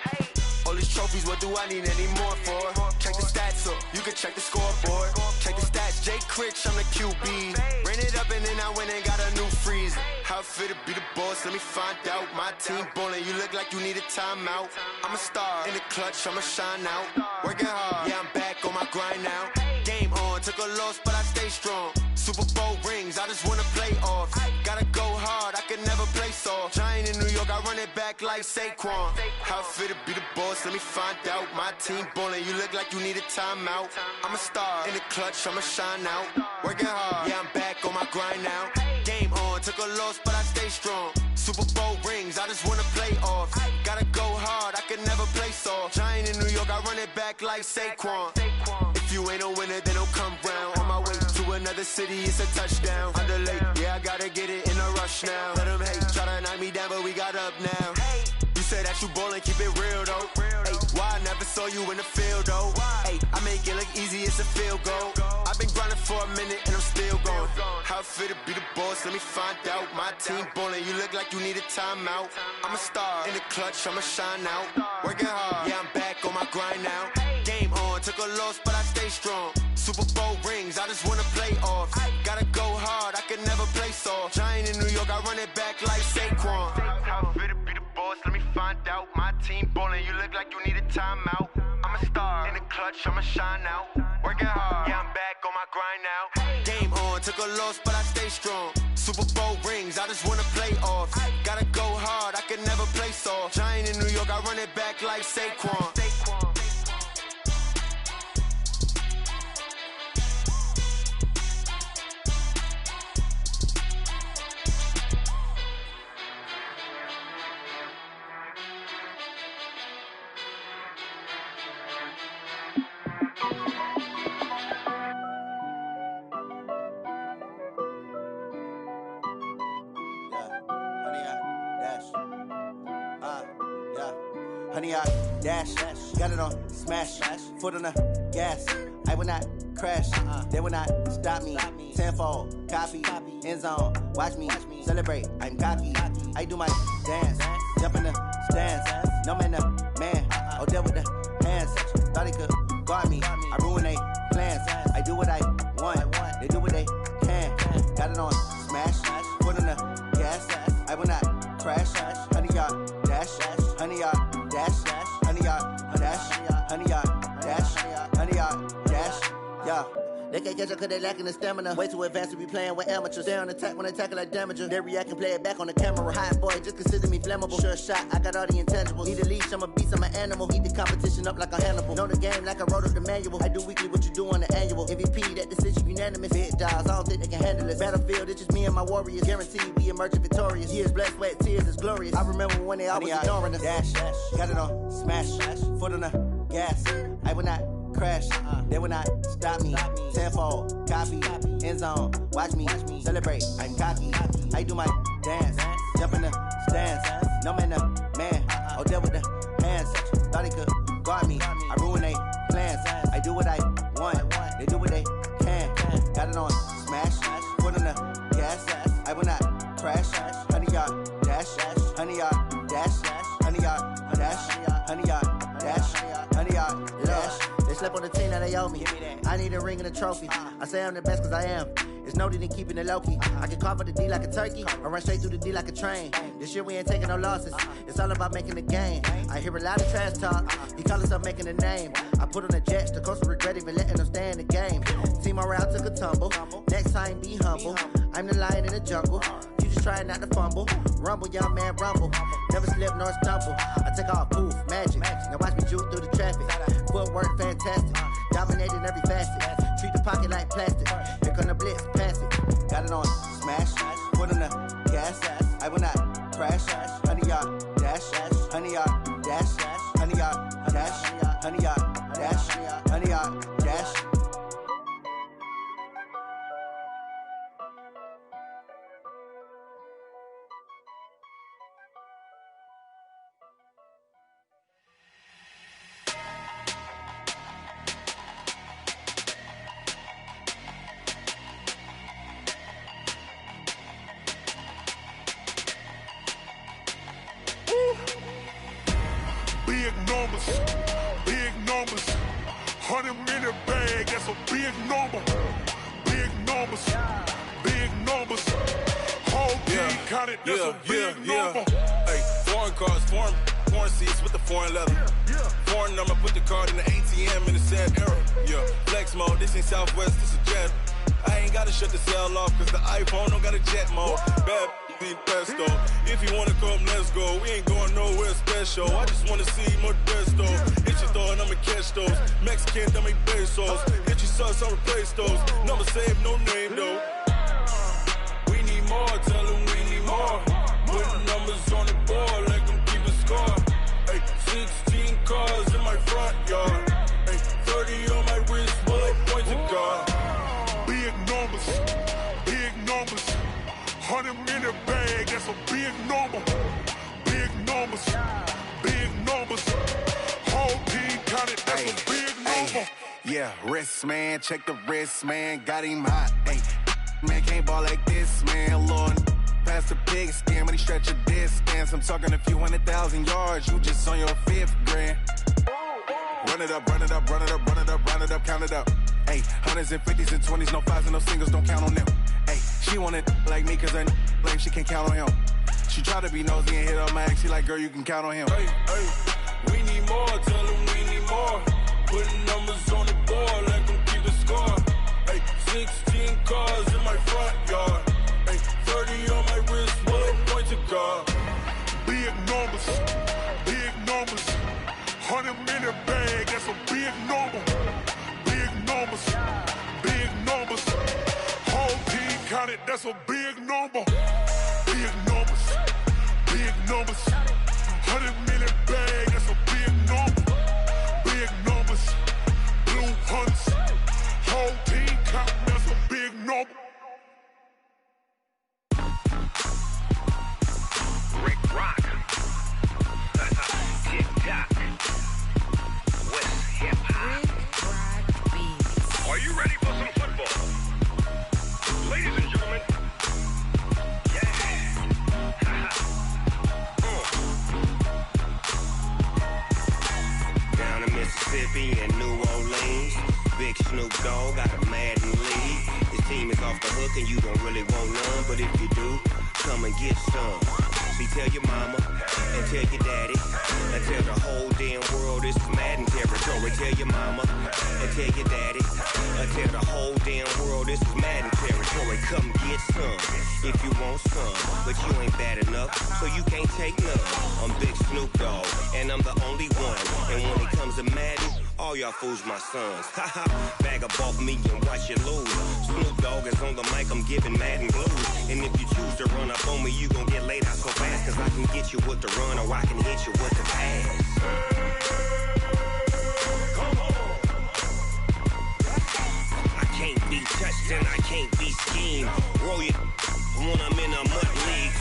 All these trophies, what do I need any more for? Check the stats up, you can check the scoreboard. Check the stats, Jay Critch, I'm the QB. Ran it up and then I went and got a new freeze. How it feel to be the boss, let me find out. My team ballin', you look like you need a timeout. I'm a star in the clutch, I'ma shine out. Working hard, yeah, I'm back on my grind now. Game on, took a loss, but I stay strong. Super Bowl rings, I just wanna play off. Gotta go hard, I can never play soft. Giant in New York, I run it back like Saquon. How it feel to be the boss, let me find out. My team ballin', you look like you need a timeout. I'm a star in the clutch, I'ma shine out. Working hard, yeah, I'm back on my grind now. Game on, took a loss, but I stay strong. Super Bowl rings, I just wanna play off. Gotta go hard, I can never play soft. Giant in New York, I run it back like Saquon. If you ain't a winner, then don't come round. On my way to another city, it's a touchdown. Underlay, yeah, I gotta get it in a rush now. Let them hate, try to knock me down, but we got up now. You say that you ballin', keep it real though. Hey, why I never saw you in the field though? Hey, I make it look easy, it's a field goal. I've been grinding for a minute and I'm still going. How it feel to be the boss, let me find out. My team ballin', you look like you need a timeout. I'm a star in the clutch, I'ma shine out. Working hard, yeah, I'm back on my grind now. Game on, took a loss, but I stay strong. Super Bowl rings, I just wanna play off. Gotta go hard, I can never play soft. Giant in New York, I run it back like Saquon. How it feel to be the boss, let me find out. My team ballin', you look like you need a timeout. I'm a star in the clutch, I'ma shine out. Working hard, yeah, I'm back on my grind now. Game on, took a loss, but I stay strong. Super Bowl rings, I just wanna play off. Gotta go hard, I can never play soft. Giant in New York, I run it back like Saquon. Honey, I dash, got it on smash, foot on the gas. I will not crash, they will not stop me. Tenfold, copy, end zone, watch me celebrate. I'm cocky, I do my dance, jump in the stands. No man, the man, oh, deal with the hands. Thought he could guard me, I ruin they plans. I do what I want, they do what they can. Got it on smash, foot on the gas. I will not crash, honey, y'all dash, honey, y'all dash, honey, y'all dash, honey, y'all dash, honey, y'all dash, yeah. They can't catch up cause they lacking the stamina. Way too advanced to be playing with amateurs. They on attack when they tackle like damager. They react and play it back on the camera. Hot boy, just consider me flammable. Sure shot, I got all the intangibles. Need a leash, I'm a beast, I'm an animal. Eat the competition up like a Hannibal. Know the game like I wrote up the manual. I do weekly what you do on the annual. MVP, that decision unanimous. Big dogs, I don't think they can handle it. Battlefield, it's just me and my warriors. Guaranteed we emerging victorious. Years, blood, sweat, tears, it's glorious. I remember when they always ignoring us. Dash, got it on, smash, foot on the gas. I will not crash, they will not stop me. Tenfold, copy, end zone, watch me celebrate. I'm cocky, I do my dance, jump in the stands. No man, man, oh there with the hands. Thought he could guard me, I ruin they plans. I do what I want, they do what they can. Got it on, smash, foot on the gas. I will not crash, 100-yard dash, 100-yard dash, 100-yard dash, 100-yard dash, 100-yard dash. They slept on the team, now they owe me. I need a ring and a trophy. I say I'm the best cause I am. It's no need in keeping it low-key. I can carve for the D like a turkey, or run straight through the D like a train. This year we ain't taking no losses. It's all about making the game. I hear a lot of trash talk. He call himself making a name. I put on the Jets, the coach will regret even letting them stay in the game. Team morale took a tumble. Next time be humble. I'm the lion in the jungle. You just trying not to fumble. Rumble, young man, rumble. Never slip nor stumble. I take off, poof, magic. Now watch me juke through the traffic. Footwork fantastic. Dominating every facet. Treat the pocket like plastic. Here come the blitz, pass it. Got it on, smash. Foot on the gas. I will not crash. 100-yard dash. 100-yard dash. 100-yard dash. 100-yard dash. 100-yard dash. Big numbers, 100-minute bag, that's a big number. Big numbers, whole team counted, that's a big number. Hey, foreign cars, foreign seats with the foreign leather. Foreign number, put the card in the ATM in the sad era. Yeah, flex mode, this ain't Southwest, this a jet. I ain't gotta shut the cell off, cause the iPhone don't got a jet mode. Bad need pesto. If you wanna come, let's go. We ain't going nowhere special. I just wanna see more Modesto. Hit your thought, I'ma catch those. Mexican, dummy pesos. Hit your sauce, I'll replace those. Number save, no name though. We need more, tell them we need more. Put numbers on the board, let them keep a score. Hey, 16 cars in my front yard. Hey, 30 on my wrist, bullet point to God. Big numbers, 100-minute bag, that's a big number. Big numbers, whole team counted, that's a big number. Yeah, wrist man, check the wrist man, got him hot. Ay, man can't ball like this, man. Lord, past the pig skin when he stretch a distance. I'm talking a few 100,000 yards, you just on your 5th grand. Run it up, count it up. Ay, hundreds and 50s and 20s, no 5s and no singles, don't count on them. Ay, she want it like me, cause her lame, she can't count on him. She try to be nosy and hit up my ex, she like, girl, you can count on him. Hey, we need more, tell them we need more. Putting numbers on the board, let them keep a score. Hey, 16 cars in my front yard. Hey, 30 on my wrist, bullet point to God. Big numbers, 100-minute bag, that's a big number. Big numbers, whole team counted, that's a big number. Big numbers, 100-minute bag, that's a big number. Big numbers, blue hunts, whole team counted, that's a big number. Rick Rock, TikTok, West Hip Hop. Are you ready for some football? Ladies and gentlemen, Down in Mississippi and New Orleans, Big Snoop Dogg got a Madden lead. His team is off the hook and you don't really want none, but if you do, come and get some. See, tell your mama and tell your daddy and tell the whole damn world it's Madden territory. Tell your mama and tell your daddy. Tell the whole damn world this is Madden territory. Come get some if you want some, but you ain't bad enough, so you can't take none. I'm Big Snoop Dogg, and I'm the only one. And when it comes to Madden, all y'all fools my sons. Haha, bag up off me and watch you lose. Snoop Dogg is on the mic, I'm giving Madden blues. And if you choose to run up on me, you gon' get laid out so fast, cause I can get you with the run or I can hit you with the pass. I can't be touched and I can't be schemed. Roll you when I'm in a mud league.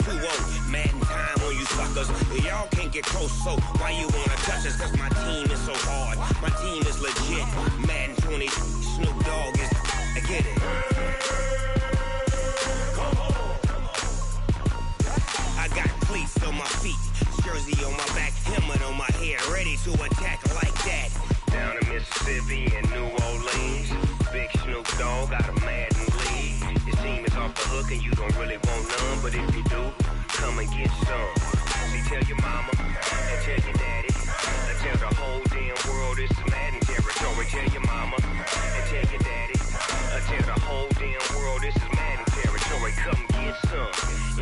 2-0, Madden time on you suckers. Y'all can't get close, so why you wanna touch us? Cause my team is so hard, my team is legit. Madden 20, Snoop Dogg is, I get it. I got cleats on my feet, jersey on my back, helmet on my head, ready to attack like that. Down in Mississippi and New Orleans, Big Snoop Dogg got a Madden league. His team is off the hook and you don't really want none, but if you do, come and get some. See, tell your mama and tell your daddy, and tell the whole damn world this is Madden territory. Tell your mama and tell your daddy, and tell the whole damn world this is Madden territory. Come get some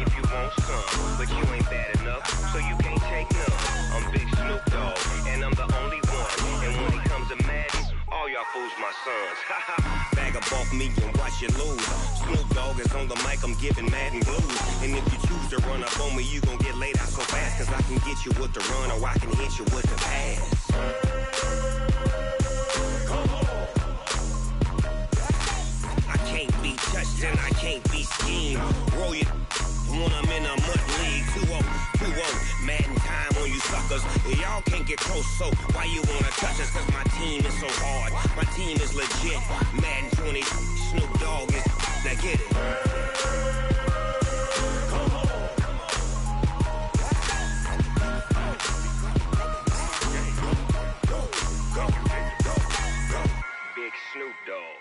if you want some, but you ain't bad enough, so you can't take none. I'm Big Snoop Dogg, and I'm the only one. And when it comes to Madden, all y'all fools my sons. Bag up off me and watch you lose. Snoop Dogg is on the mic, I'm giving Madden blues. And if you choose to run up on me, you gon' get laid out so fast, cause I can get you with the run or I can hit you with the pass. I can't be touched and I can't be schemed. Roll you when I'm in a mud league. 2-0, Madden time on you suckers. Y'all can't get close, so why you wanna touch us? Cause my team is so hard, my team is legit. Madden 20, Snoop Dogg is, now get it. Big Snoop Dogg,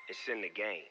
it's in the game.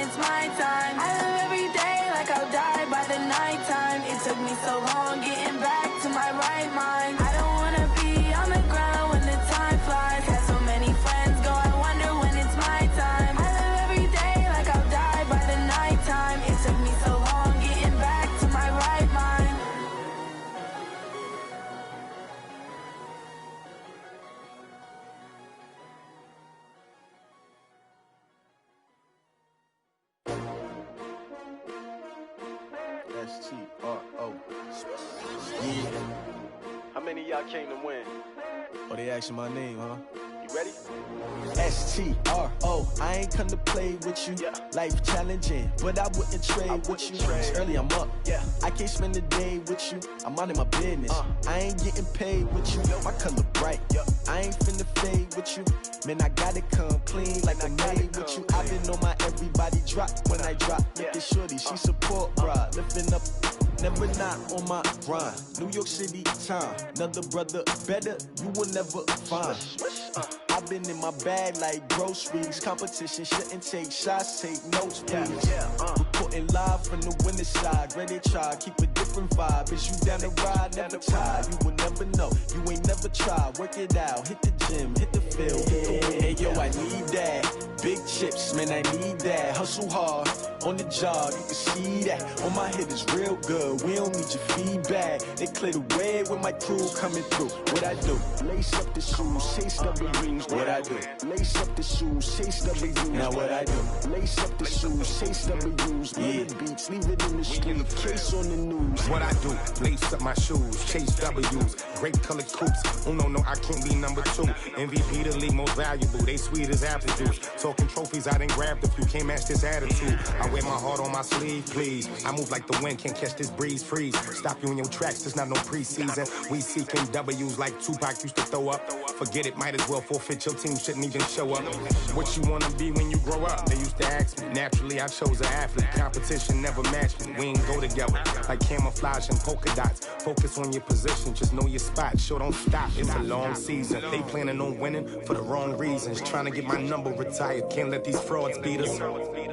it's my time. I live every day like I'll die by the night. S-T-R-O. Yeah. How many of y'all came to win? Oh, they asking my name, huh? You ready? S-T-R-O. I ain't come to play with you. Life challenging, but I wouldn't trade with you. It's early, I'm up. I can't spend the day with you. I'm out in my business. I ain't getting paid with you. My color bright. I ain't finna fade with you. Man, I gotta come clean like I made with you. I've been on my everybody drop when I drop. Look at shorty, she support, bruh. Lifting up, never not on my grind. New York City time. Another brother better, you will never find. I've been in my bag like groceries. Competition shouldn't take shots, take notes, please. Reporting live from the winning side. Ready to try, keep a different vibe. Is you down the ride, never tired. You will never know, you ain't never tried. Work it out, hit the gym, hit the field, hit the win. Hey yo, I need that. Big chips, man, I need that. Hustle hard, on the job, you can see that. On my hit is real good, we don't need your feedback. They clear the way with my crew coming through. What I do? Lace up the shoes, chase double rings. What I do? Lace up the shoes, chase double U's. Now what I do? Lace up the shoes, chase double U's. Yeah, beats, leave it in the street, case on the news. What I do? Lace up my shoes, chase W's. Great colored coops. Oh no, I can't be number 2. MVP the league most valuable. They sweet as apple juice. Talking trophies, I done grabbed a few. Can't match this attitude. I wear my heart on my sleeve, please. I move like the wind, can't catch this breeze. Freeze. Stop you in your tracks. There's not no preseason. We seeking W's like Tupac used to throw up. Forget it, might as well forfeit. Your team shouldn't even show up. What you wanna be when you grow up? They used to ask me. Naturally, I chose an athlete. Competition never matched me. We ain't go together like camouflage and polka dots. Focus on your position, just know your spot. Sure, don't stop. It's a long season. They planning on winning for the wrong reasons. Trying to get my number retired. Can't let these frauds beat us.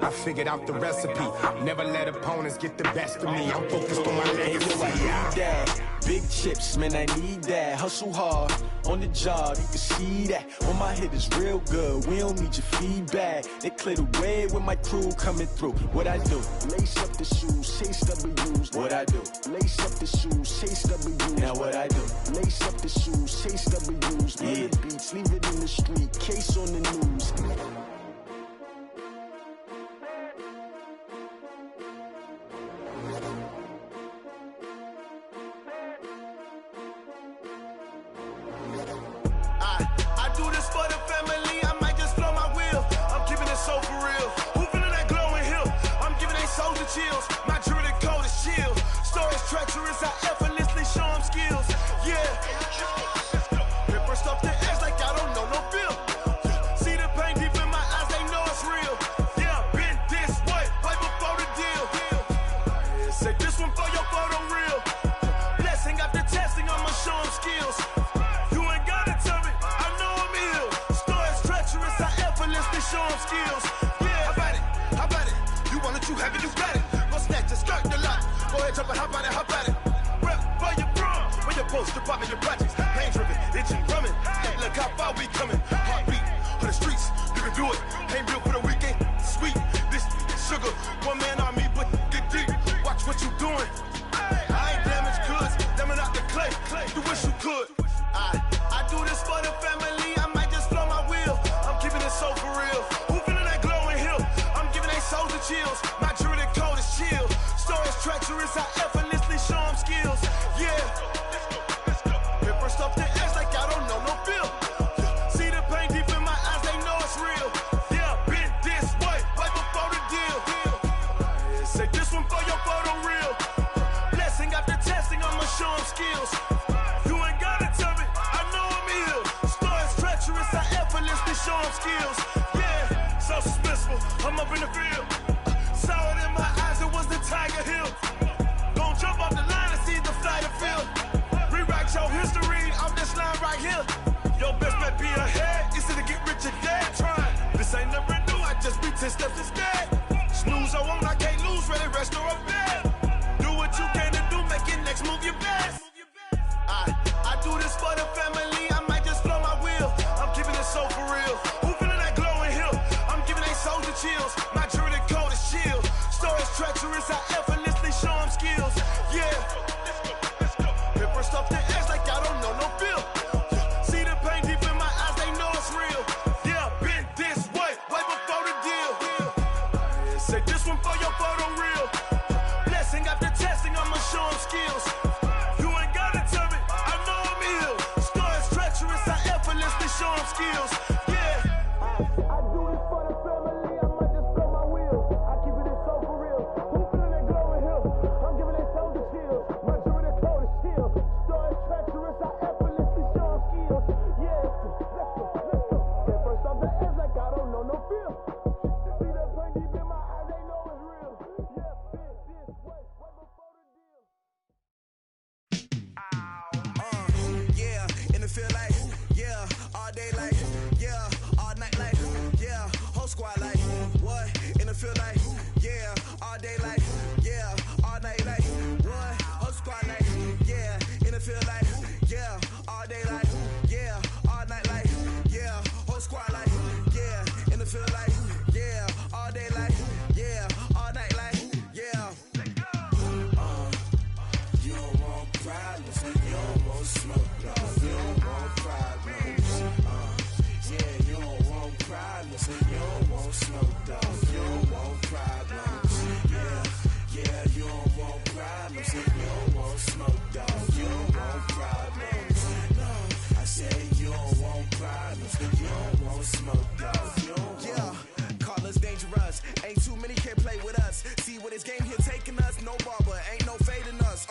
I figured out the recipe. Never let opponents get the best of me. I'm focused on my legacy. I need that. Big chips, man, I need that. Hustle hard, on the job, you can see that. On my hit is real good, we don't need your feedback. They clear the way with my crew coming through. What I do? Lace up the shoes, chase W's. What I do? Lace up the shoes, chase W's. Now what I do? Lace up the shoes, chase W's. Yeah, beats, leave it in the street, case on the news. I do this for the family, I might just blow my wheel. I'm keeping it so for real. Who feeling that glowing hill? I'm giving they soldier chills. My jewelry code is chill. Stories treacherous, I effortlessly show them skills. Yeah. Paper stuff to edge like I don't know no feel. See the pain deep in my eyes, they know it's real. Yeah, been this way, way before the deal. Say this one for your photo reel. Blessing after testing, I'ma show them skills. Show them skills. Yeah, how about it? You want it, you have it, you got it. Go snatch it, skirt the lot. Go ahead, jump it, how about it? Rep for your prom, when you're supposed to pop in your projects. Pain driven, itching, drumming. Hey, look how far we coming. Heartbeat on the streets, you can do it. Ain't built for the weekend. Sweet, this sugar, one man army, but get deep. Watch what you doing. I ain't damaged goods, damn out the clay. You wish you could. I do this for the family. I might just blow my wheel. I'm keeping it so for real. Who feeling that glowing hill? I'm giving they soldier chills. My jewelry code is chill. Stories treacherous, I effortlessly show them skills. Yeah. Paper stuff to edge like I don't know no feel. See the pain deep in my eyes, they know it's real. Yeah, been this way, way before the deal. Say this one for your photo reel. Blessing after testing, I'ma show them skills. You ain't gotta tell me, I know I'm ill. Stories treacherous, I effortlessly show them skills. Yeah, so suspenseful, I'm up in the field. Saw it in my eyes, it was the Tiger Hill. Gon' jump off the line and see the flight of field. Rewrite your history off this line right here. Your best bet be ahead, it's to get rich or dead trying. This ain't never new, I just be 10 steps instead. Snooze I won't, I can't lose, ready, rest or a bed. Do what you can to do, make your next move your best. I do this for the family, I might just blow my wheel. I'm keeping it so for real. Who feeling that glowing hill? I'm giving they soldier chills. My jewelry code is chill. Stories treacherous, I effortlessly show them skills. Yeah. Paper stuff to edge like I don't know no feel. See the pain deep in my eyes, they know it's real. Yeah, been this way, way before the deal. Say this one for your photo reel. Blessing after testing, Yeah, in the field like, yeah, all day like, yeah, all night like, yeah, whole squad like, what? In the field like, yeah, all day like, yeah, all night like, what? Whole squad like, yeah, in the field like, yeah, all day like, yeah, all night like, yeah, whole squad like, yeah, in the field like, yeah, all day like, yeah, all night like, yeah. You don't want problems, you don't want smoke, you don't want problems. Yeah, you don't want problems, you don't want smoke, you don't want problems. Yeah, you don't want problems, you don't want smoke, you don't want problems. No, I said you don't want problems, you don't want smoke, you don't. Yeah, call us dangerous, ain't too many can play with us. See where this game here taking us, no barber, ain't no fading us.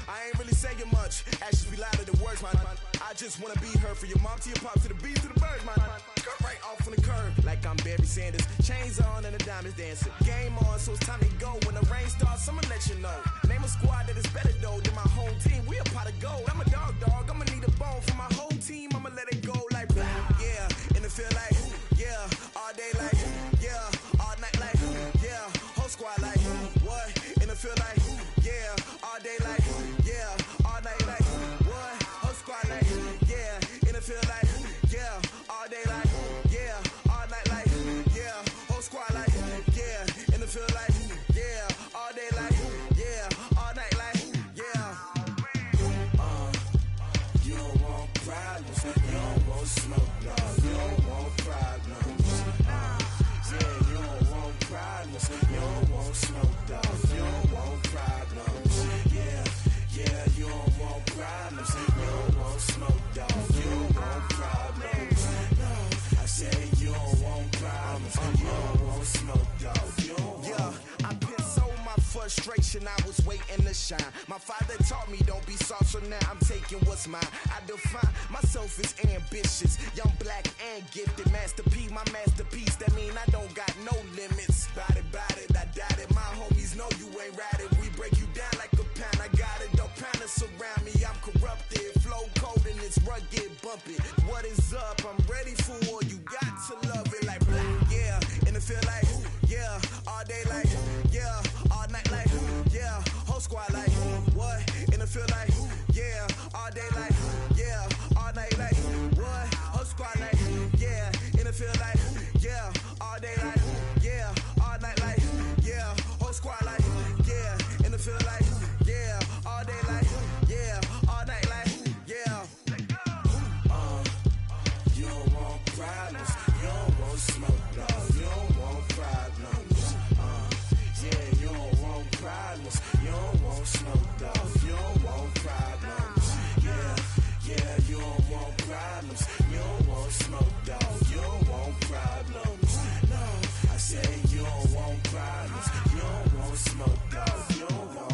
I ain't really saying much, actions be louder than words, man. I just wanna be heard from your mom to your pop to the beat to the birds, man. Cut right off on the curb, like I'm Barry Sanders. Chains on and the diamonds dancing. Game on, so it's time to go. When the rain starts, I'ma let you know. Name a squad that is better though than my home team. We a pot of gold. I'm a dog, I'ma need a bone for my whole team. I'ma let it go like, yeah, in the field like, yeah, all day like, yeah, all night like, yeah, whole squad like, what? In the field like, yeah, all day like, yeah, all night like, what? Whole squad like, yeah, in the field like, yeah, all day like, yeah, all night like, yeah, whole squad like, yeah, in the field like, yeah, all day like, yeah, all night like, yeah. You don't want problems, you don't want smoke, no, you don't want problems. Yeah, you don't want problems, you don't want smoke, dog, you don't want problems. Yeah, you don't want problems, you don't want smoke, dog, you don't want problems. No, I say you don't want problems, you don't want smoke, dog, you don't want. Yeah, I pissed so my frustration, I was waiting to shine. My father taught me don't be soft, so now I'm taking what's mine. I define myself as ambitious, young, black, and gifted. Master P, my masterpiece, that mean I don't got no limits. Bout it, I doubt it. My homies know you ain't ratted. We break you down like a pound. I got it, don't panic surround me. I'm corrupted, flow cold and it's rugged, bumpy. What is up? I'm ready for war. You got to love it like black. Yeah, in the field like, yeah, all day like, yeah, all night like, yeah, whole squad like, what? In the field like, yeah, all day like, yeah, all night like, what? Whole squad like, yeah, in the field like, yeah, all day like, yeah, all night like, yeah, whole squad like, yeah, in the field like, yeah, all day like, yeah, all night like, yeah. You don't want problems, you don't want smoke, no, you don't want problems. Yeah, you don't want problems, you don't want smoke, dog, you don't want problems. Yeah, you don't want problems, you don't want smoke, dog, you don't want problems. No, I say you don't want problems, you don't want smoke, dog, you don't want.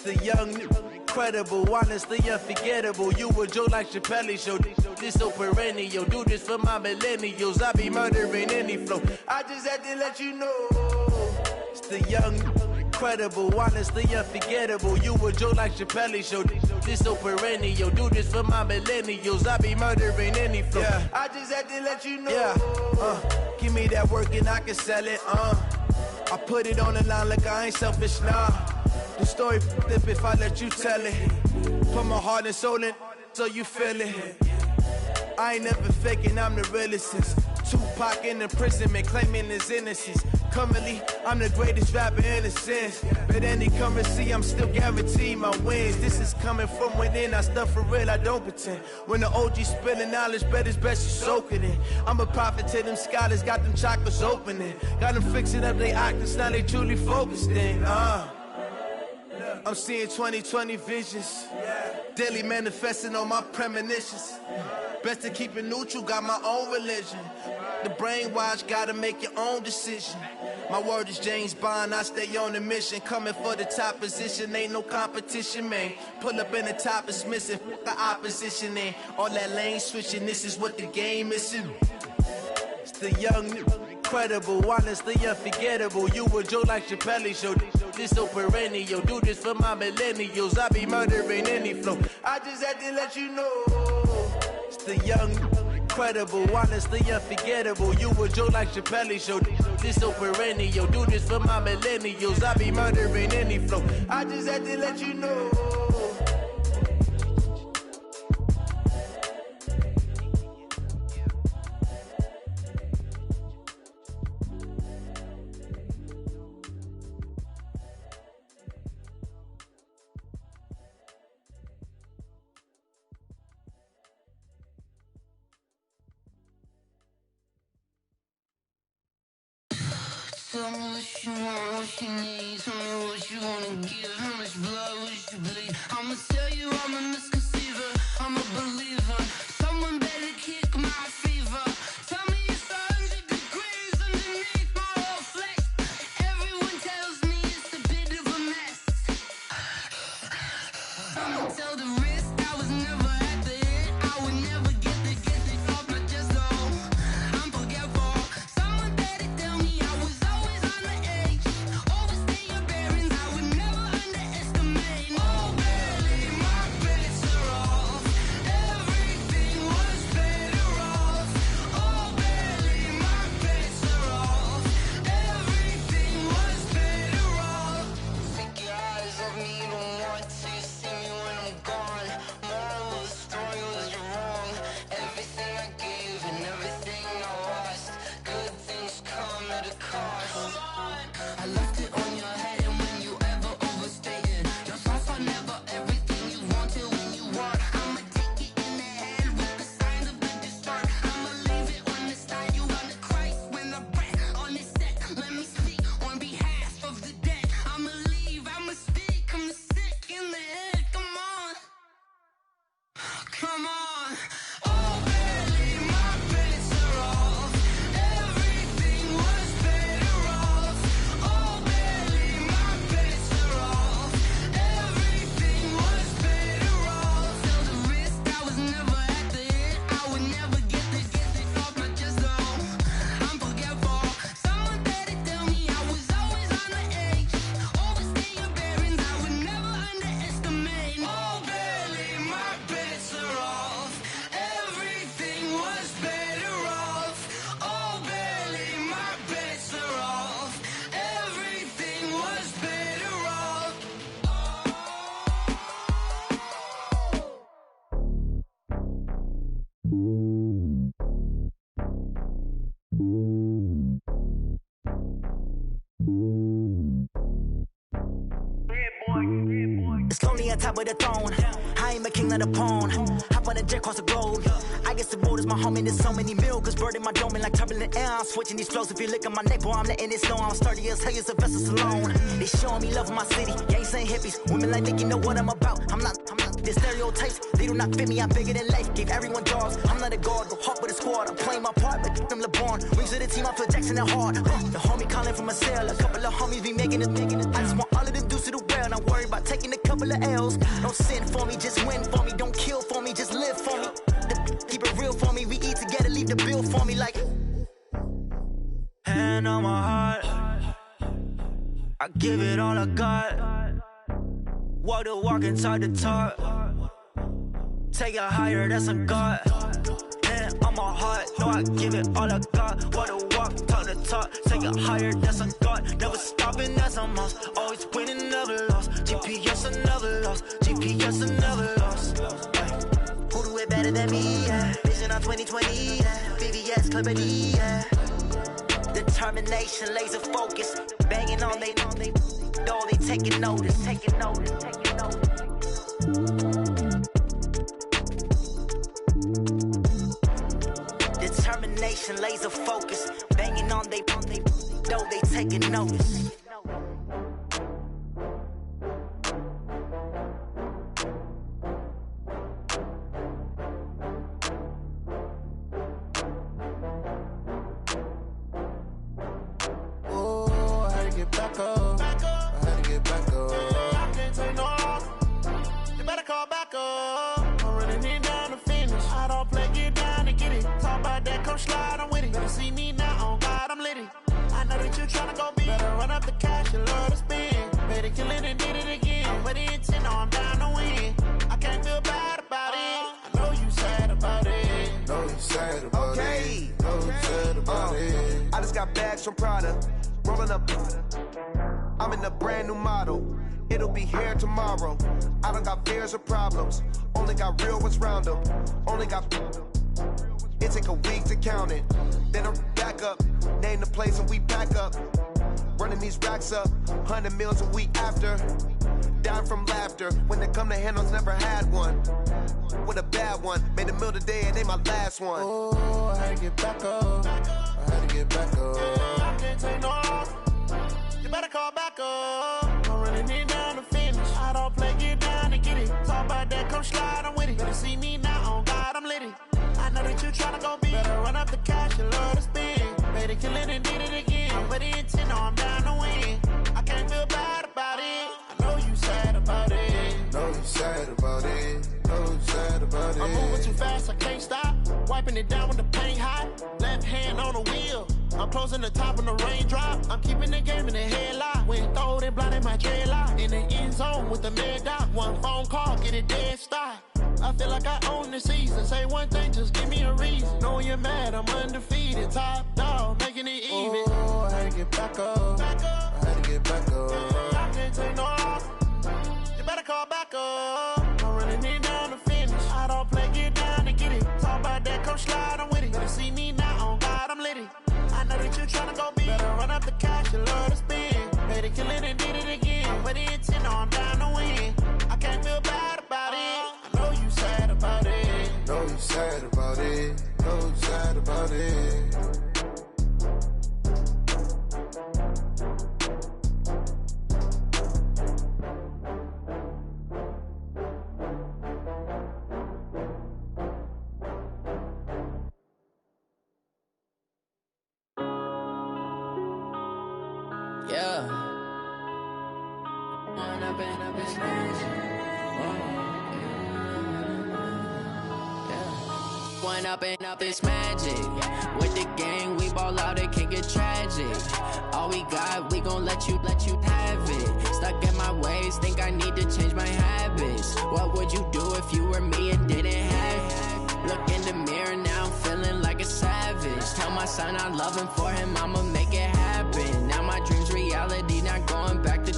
The young, incredible, honestly unforgettable. You a Joe like Chappelle show. This so perennial. Do this for my millennials. I be murdering any flow. I just had to let you know. It's the young, incredible, honestly unforgettable. You a Joe like Chappelle show. This so perennial. Do this for my millennials. I be murdering any flow. Yeah. I just had to let you know. Yeah. Give me that work and I can sell it. I put it on the line like I ain't selfish, nah. The story flip if I let you tell it. Put my heart and soul in so you feel it. I ain't never faking, I'm the realest since Tupac in imprisonment, claiming his innocence. Currently, I'm the greatest rapper in a sense. But any currency, I'm still guaranteed my wins. This is coming from within. I stuff for real, I don't pretend. When the OG spilling knowledge, bet it's best you soak it in. I'm a prophet to them scholars, got them chakras opening. Got them fixing up they octaves, now they truly focused in. I'm seeing 2020 visions. Daily manifesting on my premonitions. Best to keep it neutral, got my own religion. The brainwash, gotta make your own decision. My word is James Bond, I stay on the mission. Coming for the top position, ain't no competition, man. Pull up in the top, it's missing, the opposition ain't. All that lane switching, this is what the game is. It's the young, incredible, honestly unforgettable. You a Joe like Chappelle show. This so perennial, do this for my millennials. I be murdering any flow. I just had to let you know. It's the young, incredible, honestly unforgettable. You a Joe like Chappelle show. This so perennial, do this for my millennials. I be murdering any flow. I just had to let you know. Tell me what you want, what you need. Tell me what you wanna give. How much blood would you bleed? I'ma tell you I'm a misconceiver. I'm a believer. Someone better kick my fever. Tell me it's 100 degrees underneath my whole flesh. Everyone tells me it's a bit of a mess. I'ma tell the risk I was never at the end. I would never get it off my chest though. I'm forgetful. Someone better tell me I was always on the edge. Overstay your bearings, I would never underestimate. Oh, barely, my bets are off. Everything was better off. Oh, barely, my bets are off. Everything was better off. Take your eyes off me, don't want to see me when I'm gone. Moral of the story was you're wrong. Everything I gave and everything I lost. Good things come at a cost. I left it on your head, and when you ever overstay it, your thoughts are never everything you wanted when you want. I'ma take it in the head with the signs of the distort. I'ma leave it on the side. You on the Christ when I breath on this set. Let me speak on behalf of the dead. I'ma leave, I'ma speak. I'm sick in the head. Come on, come on. Oh, barely, my bets are off. Everything was better off. Oh, barely, my bets are off. Everything was better off. Feel the risk, I was never at the end. I would never get it off my chest though. I'm forgetful. Someone better tell me I was always on the edge. Overstay your bearings, I would never underestimate. Oh, barely, my bets are off. Everything was better off. Oh, barely, my bets are off. Everything was better off. It's lonely on top of the throne. I ain't a king, not a pawn. Hop on a jet across the globe. I guess the road is my home and there's so many milkers burning my dome and like turbulent air. I'm switching these flows. If you look at my neck, boy, I'm letting it snow. I'm sturdy as hell, as a vessel alone. They showing me love in my city. Gangs ain't hippies. Women like Nicky know what I'm about. I'm not the stereotypes. They do not fit me. I'm bigger than life. Gave everyone jobs. I'm not a guard. Go hard with a squad. I'm playing my part, but them LeBron. Rings to the team. I feel Jackson and hard. The homie calling from a cell. A couple of homies be making it. I just want all of them dudes to do well. Not worry about taking a couple of L's. Don't sin for me, just win for me. Don't kill for me, just live for me. Keep it real for me. We eat together, leave the bill for me like. Hand on my heart, I give it all I got. Walk the walk and talk the talk. Take it higher, that's a God. Hand on my heart, no, I give it all I got. Walk the walk, talk the talk. Take it higher, that's a God. Never stopping, that's a must. Always winning, never lost. GPS, I never lost. GPS, I never lost. Who do it better than me? Yeah. Vision on 2020. Yeah. VVS, Clipper D. Yeah. Determination, laser focus, banging on they door, they taking notice. Determination, laser focus, banging on they door, they taking notice. From Prada, rolling up. I'm in a brand new model. It'll be here tomorrow. I don't got fears or problems. Only got real ones round them. Only got. It take a week to count it. Then I back up. Name the place and we pack up. Running these racks up. 100 meals a week after. Dying from laughter. When they come to handles, never had one. With a bad one. Made a meal today and they my last one. Oh, I had to get back up. I had to get back up. I can't take no loss. You better call back up. I'm running it down to finish. I don't play, get down and get it. Talk about that, come slide, I'm with it. Better see me now, on God, I'm litty. I know that you tryna go big. Better run up the cash, you love to spend. Made a killing and did it again. I'm with the intent, no, I'm down to win. I can't feel bad about it. I know you sad about it. Know you sad about it. Know you sad about it. I'm moving too fast, I can't stop. Wiping it down with the paint hot. Left hand on the wheel. I'm closing the top on the raindrop. I'm keeping the game in the headlock. When throwed and blinded my dreadlock. In the end zone with the mad dot. One phone call, get it dead stop. I feel like I own the season. Say one thing, just give me a reason. Knowing you're mad, I'm undefeated. Top dog, making it even. Oh, I had to get back up. I had to get back up. I can't take no loss. You better call back up. I'm running it down to finish. I don't play, get down and get it. Talk about that, come slide, I'm with it. Better see me now, on God, I'm litty. I know that you tryna go big. Better run up the cash, you love to spend. Made a killing and did it again. But the intent, no, I'm down to win. I can't feel bad about it. I know you sad about it. Know you sad about it. Know you sad about it. Yeah. One up and up, it's magic. With the gang, we ball out, it can get tragic. All we got, we gon' let you have it. Stuck in my ways, think I need to change my habits. What would you do if you were me and didn't have it? Look in the mirror, now I'm feeling like a savage. Tell my son I love him, for him I'ma make it happen. Now my dream's reality, not going back to.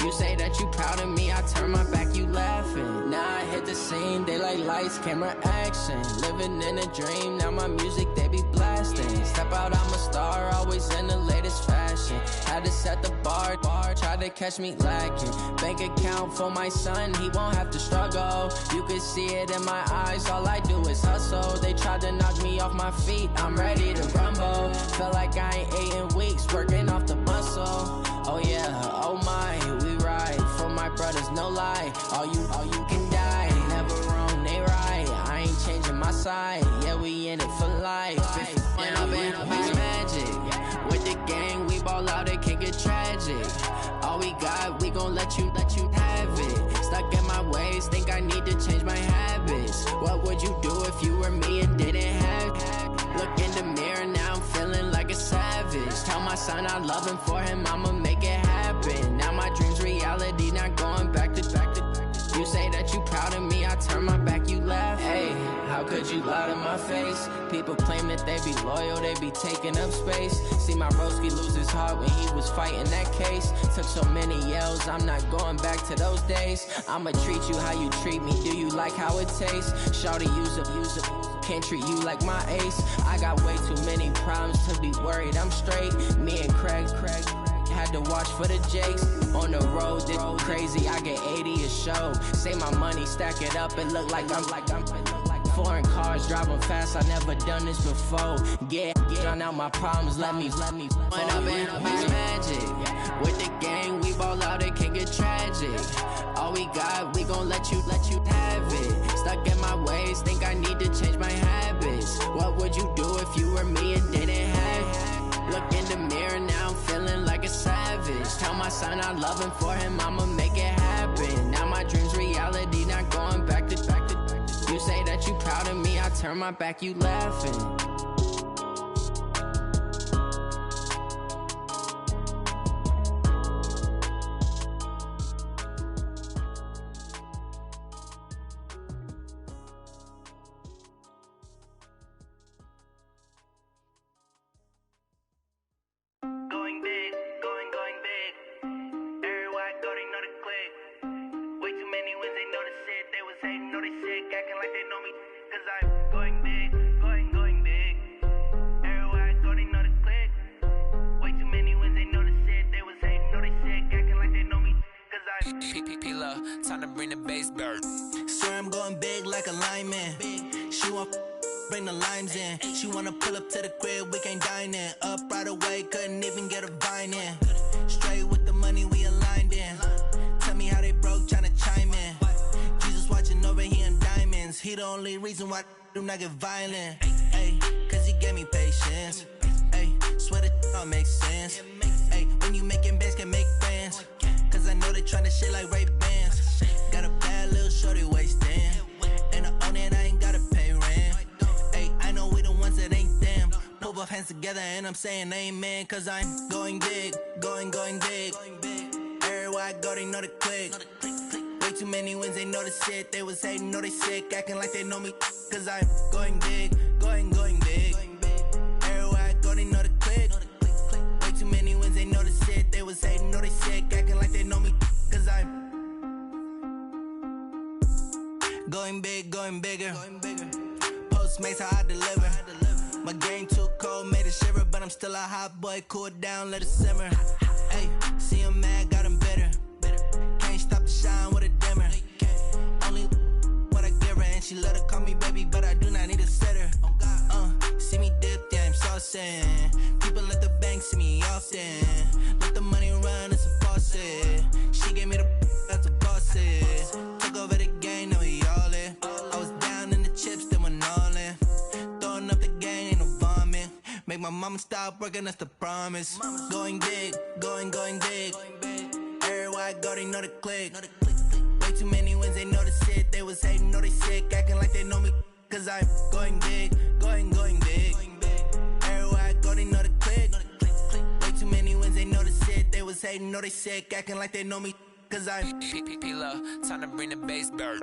You say that you proud of me, I turn my back, you laughing. Now I hit the scene, they like lights, camera, action. Living in a dream, now my music, they be blasting. Step out, I'm a star, always in the latest fashion. Had to set the bar, try to catch me lacking. Bank account for my son, he won't have to struggle. You can see it in my eyes, all I do is hustle. They tried to knock me off my feet, I'm ready to rumble. Felt like I ain't ate in weeks, working off the muscle. Oh yeah, oh my, we ride for my brothers, no lie. All you can die, never wrong, they right. I ain't changing my side, yeah, we in it for life. When up and up is magic. With the gang, we ball out, it can get tragic. All we got, we gon' let you have it. Stuck in my ways, think I need to change my habits. What would you do if you were me and didn't have it? Look in the mirror, now I'm feeling like a savage. Tell my son I love him, for him I'ma make it happen. Now my dream's reality, not going back to. You say that you proud of me, I turn my back, you laugh. Hey, how could you lie to my face? People claim that they be loyal, they be taking up space. See my broski lose his heart when he was fighting that case. Took so many yells, I'm not going back to those days. I'ma treat you how you treat me, do you like how it tastes? Shawty, use it. can't treat you like my ace. I got way too many problems to be worried. I'm straight. Me and Craig had to watch for the Jakes. On the road, this crazy. I get 80 a show. Say my money, stack it up, it look like I'm foreign cars driving fast. I never done this before. Get drown out my problems. Let me run up and up is magic. With the gang, we ball out. It can get tragic. All we got, we gon' let you have it. Stuck in my ways, think I need to change my habits. What would you do if you were me and didn't have it? Look in the mirror now, I'm feeling like a savage. Tell my son I love him, for him I'ma make it happen. Now my dream's reality, not going back to. You say that you proud of me, I turn my back, you laughing. Time to bring the bass bird. Swear I'm going big like a lineman. She want bring the limes in. She wanna pull up to the crib, we can't dine in. Up right away, couldn't even get a vine in. Straight with the money we aligned in. Tell me how they broke, tryna chime in. Jesus watching over here in diamonds. He the only reason why do not get violent. Ay, cause he gave me patience. Ay, swear that all makes sense. Ay, when you making bands can make friends. Cause I know they tryna shit like Ray-Bans. Got a bad little shorty wasting. And I own it, I ain't gotta pay rent. Ay, I know we the ones that ain't them. Pull both hands together and I'm saying amen. Cause I'm going big, going big. Everywhere I go, they know the click. Way too many wins, they know the shit. They was hating, know they sick, acting like they know me. Cause I'm going big, going big. Everywhere I go, they know the click. Way too many wins, they know the shit. They was hating, know they sick, acting like they know me. Cause I'm going big, going bigger. Postmates how I deliver. My game too cold, made it shiver. But I'm still a hot boy, cool it down, let it simmer. Hey, see him mad, got him bitter. Can't stop the shine with a dimmer. Only what I give her, and she let her call me baby, but I do not need a sitter. See me dip, yeah, I'm saucing. People at the bank see me often. Let the money run, it's a faucet. She gave me the that's a boss it. Took over the game, now we all in. I was down in the chips, then went all in. Throwing up the game, ain't no vomit. Make my mama stop working, that's the promise. Going big, going big. Everywhere I go, they know the click. Way too many wins, they know the shit. They was hating, know they sick, acting like they know me. Cause I'm going big, going big. Everywhere I go, they know the click. Way too many wins, they know the shit. They was hating, know they sick, acting like they know me. Cause I'm P-Love, time to bring the bass bird.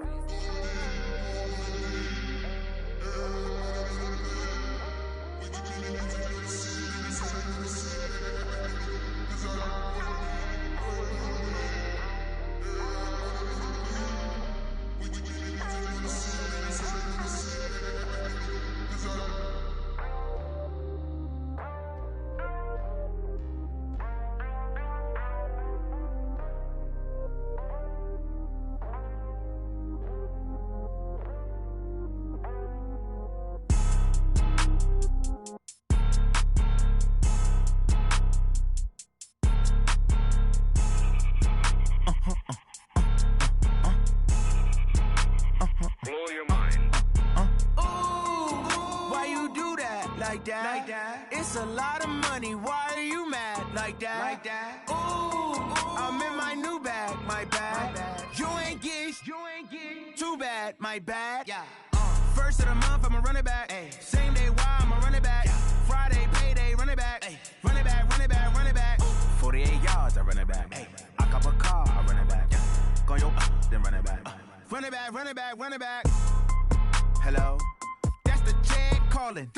Like that. It's a lot of money. Why are you mad like that? Ooh, I'm in my new bag. My bad. You ain't get too bad. My bad. Yeah. First of the month, I'ma run it back. Ay. Same day, why I'ma run it back. Yeah. Friday, payday, run it back. Ay. Run it back, run it back, run it back. Ooh. 48 yards, I run it back. Ay. I cop a car, I run it back. Yeah. Go yo, then run it back. Run it back, run it back, run it back. Hello? That's the check calling.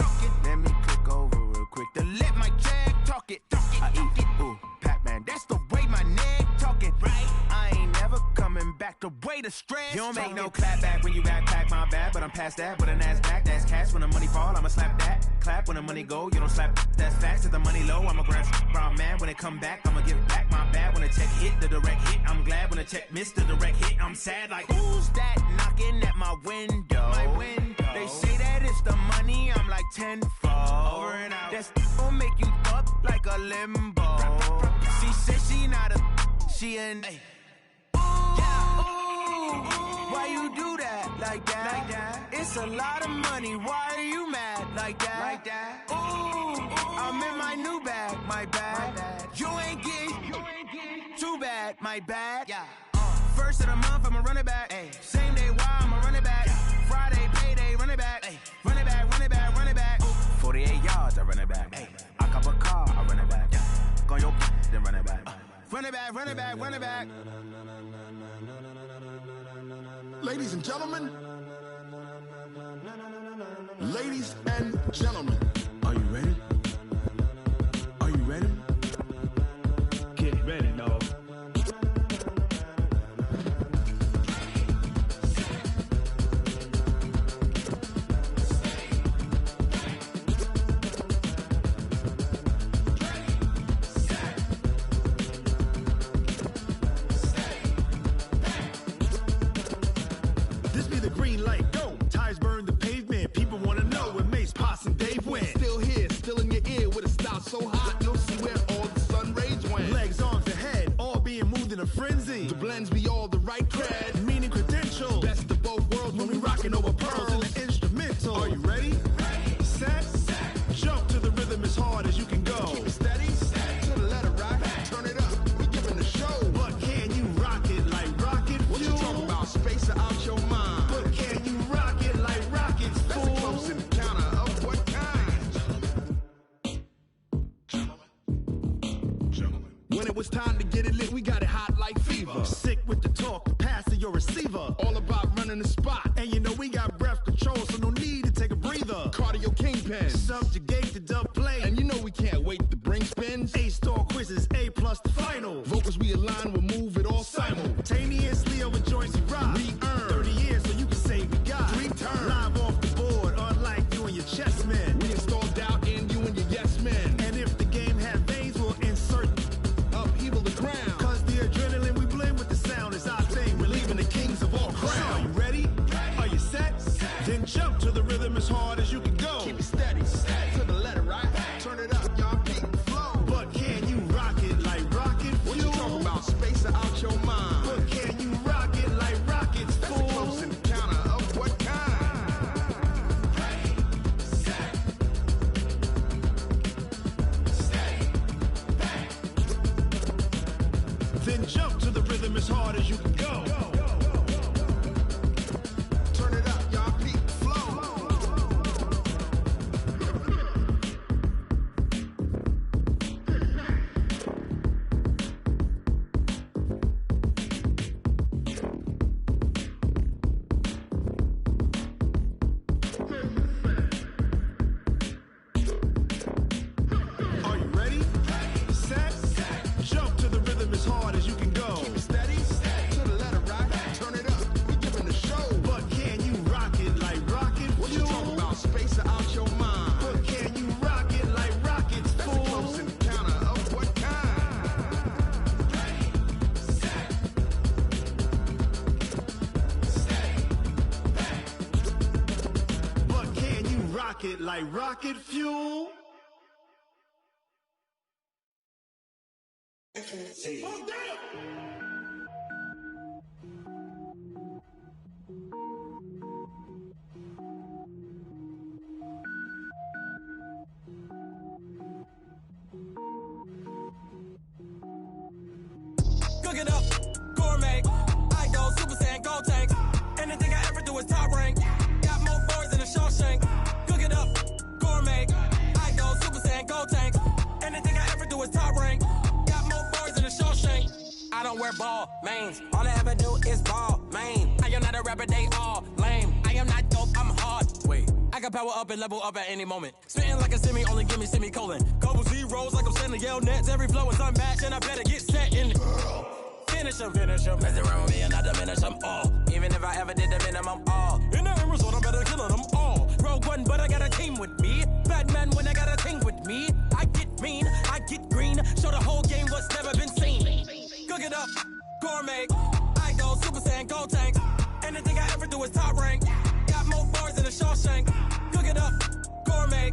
Let me click over real quick to let my check talk it. I eat it, ooh, Pac-Man. That's the way my neck talking. Right? I ain't never coming back the way the stress. You don't make no clap back when you backpack my bad, but I'm past that, but a NASDAQ, that's cash. When the money fall, I'ma slap that. Clap when the money go, you don't slap. That's facts. If the money low, I'ma grab brown man. When it come back, I'ma give back my bad. When the check hit, the direct hit, I'm glad. When the check missed the direct hit, I'm sad. Like, who's that knocking at my window? My window. They say that it's the money, I'm like tenfold. Over and out. That's gon' make you up like a limbo. She said she not a, she an. Hey. Why you do that like that? Like that? It's a lot of money. Why are you mad like that? Like that? Ooh, I'm in my new bag. My bad. You ain't getting too bad. My bad. Yeah. First of the month, I'ma run it back. Ay. Same day, why I'ma run it back. Yeah. Friday, payday, run it back. Ay. Run it back, run it back, run it back. Ooh. 48 yards, I run it back. Ay. I cop a car, I run it back. Yeah. Go on your then run it back. Run it back, run it back, run it back. Ladies and gentlemen, ladies and gentlemen, are you ready? Are you ready? Get ready, dog. So hot, you'll see where all the sun rays went. Legs, arms, and head, all being moved in a frenzy. The blends be all the right cred, meaning credentials. Best of both worlds when we rockin' over pearls in the instrumental. Are you ready? Set, jump to the rhythm as hard as you can go. Keep it steady, to the letter rock, turn it up, we giving the show. But can you rock it like rocket fuel? What you talking about, space or out your mind? But can you rock it like rockets, fool? That's a close encounter of what kind? When it was time to get it lit, we got it hot like fever. Sick with the talk, the pass to your receiver. All about running the spot. And you know we got breath control, so no need to take a breather. Cardio kingpin. Subjugate the dub play. And you know we can't wait to bring spins. A-star quizzes, A+ the final. Vocals we align, we'll move it all simultaneously over joints we rock. We earn 30 years, so you can say we got 3 turns. Live off the board, unlike you and your chess men. We install doubt in you and your yes men. And if the game had veins, we'll insert upheaval the ground. Cause the adrenaline we blend with the sound is our thing. We're leaving the kings of all crowns. So are you ready? Are you set? Then jump to the rhythm as hard as you can go. Keep it steady, to the letter right. Turn it up, y'all peak flow. But can you rock it like rocket fuel? What you talking about, space or out your mind? But can you rock it like rockets, fool? That's a close encounter of what kind? Then jump to the rhythm as hard as you can go. Turn it up, y'all peak flow. Are you ready? Set, jump to the rhythm as hard as you can go. Keep it steady, to the letter right. Turn it up, we giving the show. But can you rock it like rocket fuel? What you talking about, space or out your mind? But can you rock it like rockets, fool? That's a close encounter of what kind? But can you rock it like rocket fuel? Cook it up, gourmet. I go Super Saiyan, go tank. Anything I ever do is top rank. Got more boys than a Shawshank. Cook it up, gourmet. I go Super Saiyan, go tank. Anything I ever do is top rank. Got more boys than a Shawshank. I don't wear ball mains. All I ever do is ball main. I am not a rapper, they all lame. I am not dope, I'm hard. Wait, I can power up and level up at any moment. Spitting like a semi, only give me semicolon. Couple zeros like I'm sending yell nets. Every flow is unmatched and I better get set in it. Finish them. Mess around with me and I diminish them all. Even if I ever did the minimum all. In the end result, I better gourmet. I go Super Saiyan, go tank. Anything I ever do is top rank. Got more bars than a Shawshank. Cook it up, gourmet.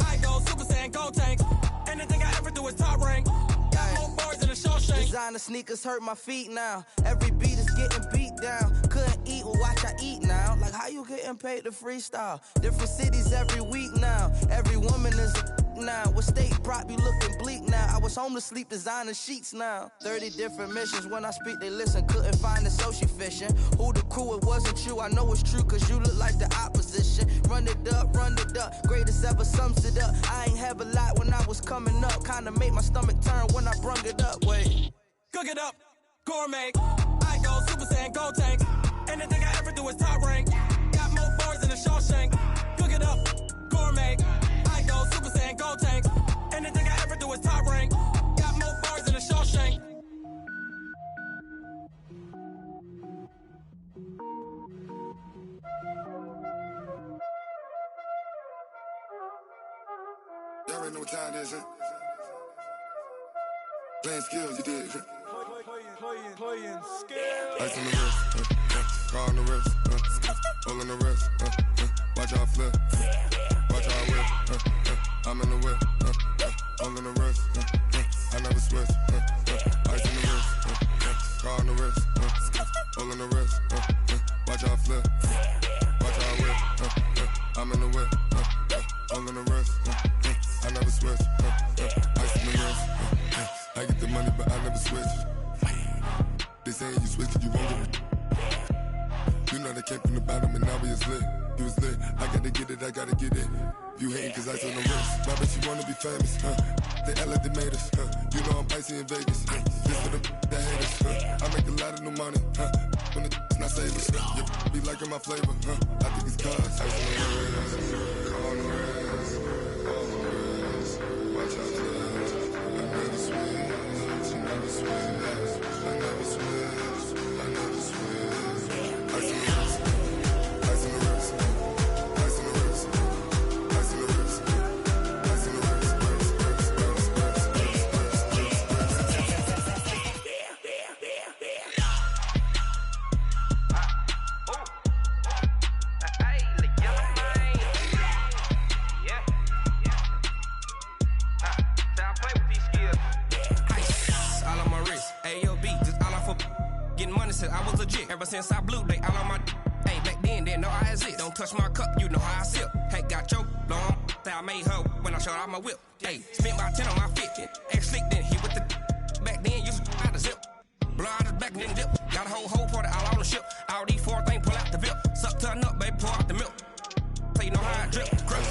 I go Super Saiyan, go tank. Anything I ever do is top rank. Got more bars than a Shawshank. Designer sneakers hurt my feet now. Every beat is getting beat down. Couldn't eat, well watch I eat now. Like how you getting paid to freestyle? Different cities every week now. Every woman is a now. What state prop you looking bleak now? I was home to sleep designer sheets now. 30 different missions. When I speak they listen. Couldn't find the social fishing. Who the crew? It wasn't you. I know it's true cause you look like the opposition. Run it up. Greatest ever sums it up. I ain't have a lot when I was coming up. Kinda made my stomach turn when I brung it up. Wait. Cook it up, gourmet. I go Super Saiyan, go tank. Anything I ever do is top rank. Got more bars than a Shawshank. Cook it up, gourmet. I go Super Saiyan, go tank. Anything I ever do is top rank. Got more bars than a Shawshank. Y'all already know what time it is, huh? Playing skills, you did. Playing skills. Ice on the wrist, car on the wrist, hole in the wrist, watch how I flip, watch how I whip, I'm in the whip, hole in the wrist, I never switch, ice on the wrist, car on the wrist, hole in the wrist, watch how I flip, watch how I whip, I'm in the whip, hole in the wrist, I never switch, ice on the wrist, I get the money but I never switch. They saying you switch it, you won't get it. You know they came from the bottom and now we is lit. You was lit, I gotta get it, I gotta get it. You hating cause ice on the wrist. My bitch, you wanna be famous, They Ella, they made us, You know I'm icy in Vegas, This for the that hate us, I make a lot of new money, When the not savers, You be liking my flavor, I think it's cause ice on the wrist, on the wrist, on the wrist. Watch out, I never switch, I never switch. I never switch, I never switch. Ice in the wrist, ice in the wrist, ice in the wrist, ice in the wrist, ice in the wrist, I was legit ever since I blew they all on my hey back then didn't know I exist. Don't touch my cup, you know how I sip. Hey, got your long that I made her when I showed out my whip. Hey, spent my 10 on my 50. X slick then hit with the back then used to out the zip. Blow out his back then dip. Got a whole party all on the ship. All these 4 things pull out the VIP. Suck turn up, baby, pour out the milk. So you know how I drip. Crush.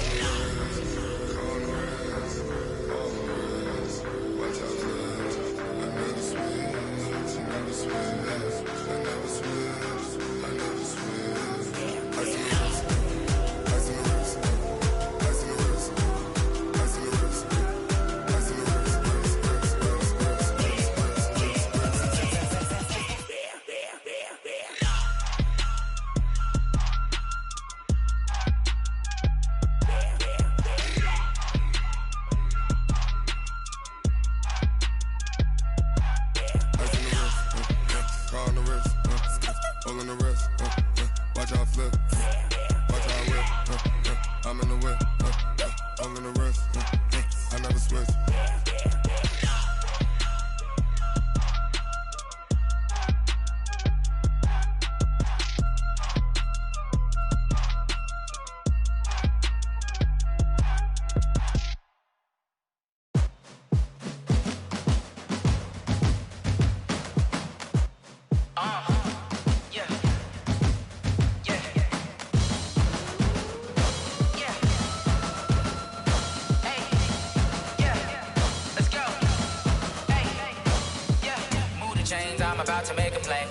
I'm about to make a play.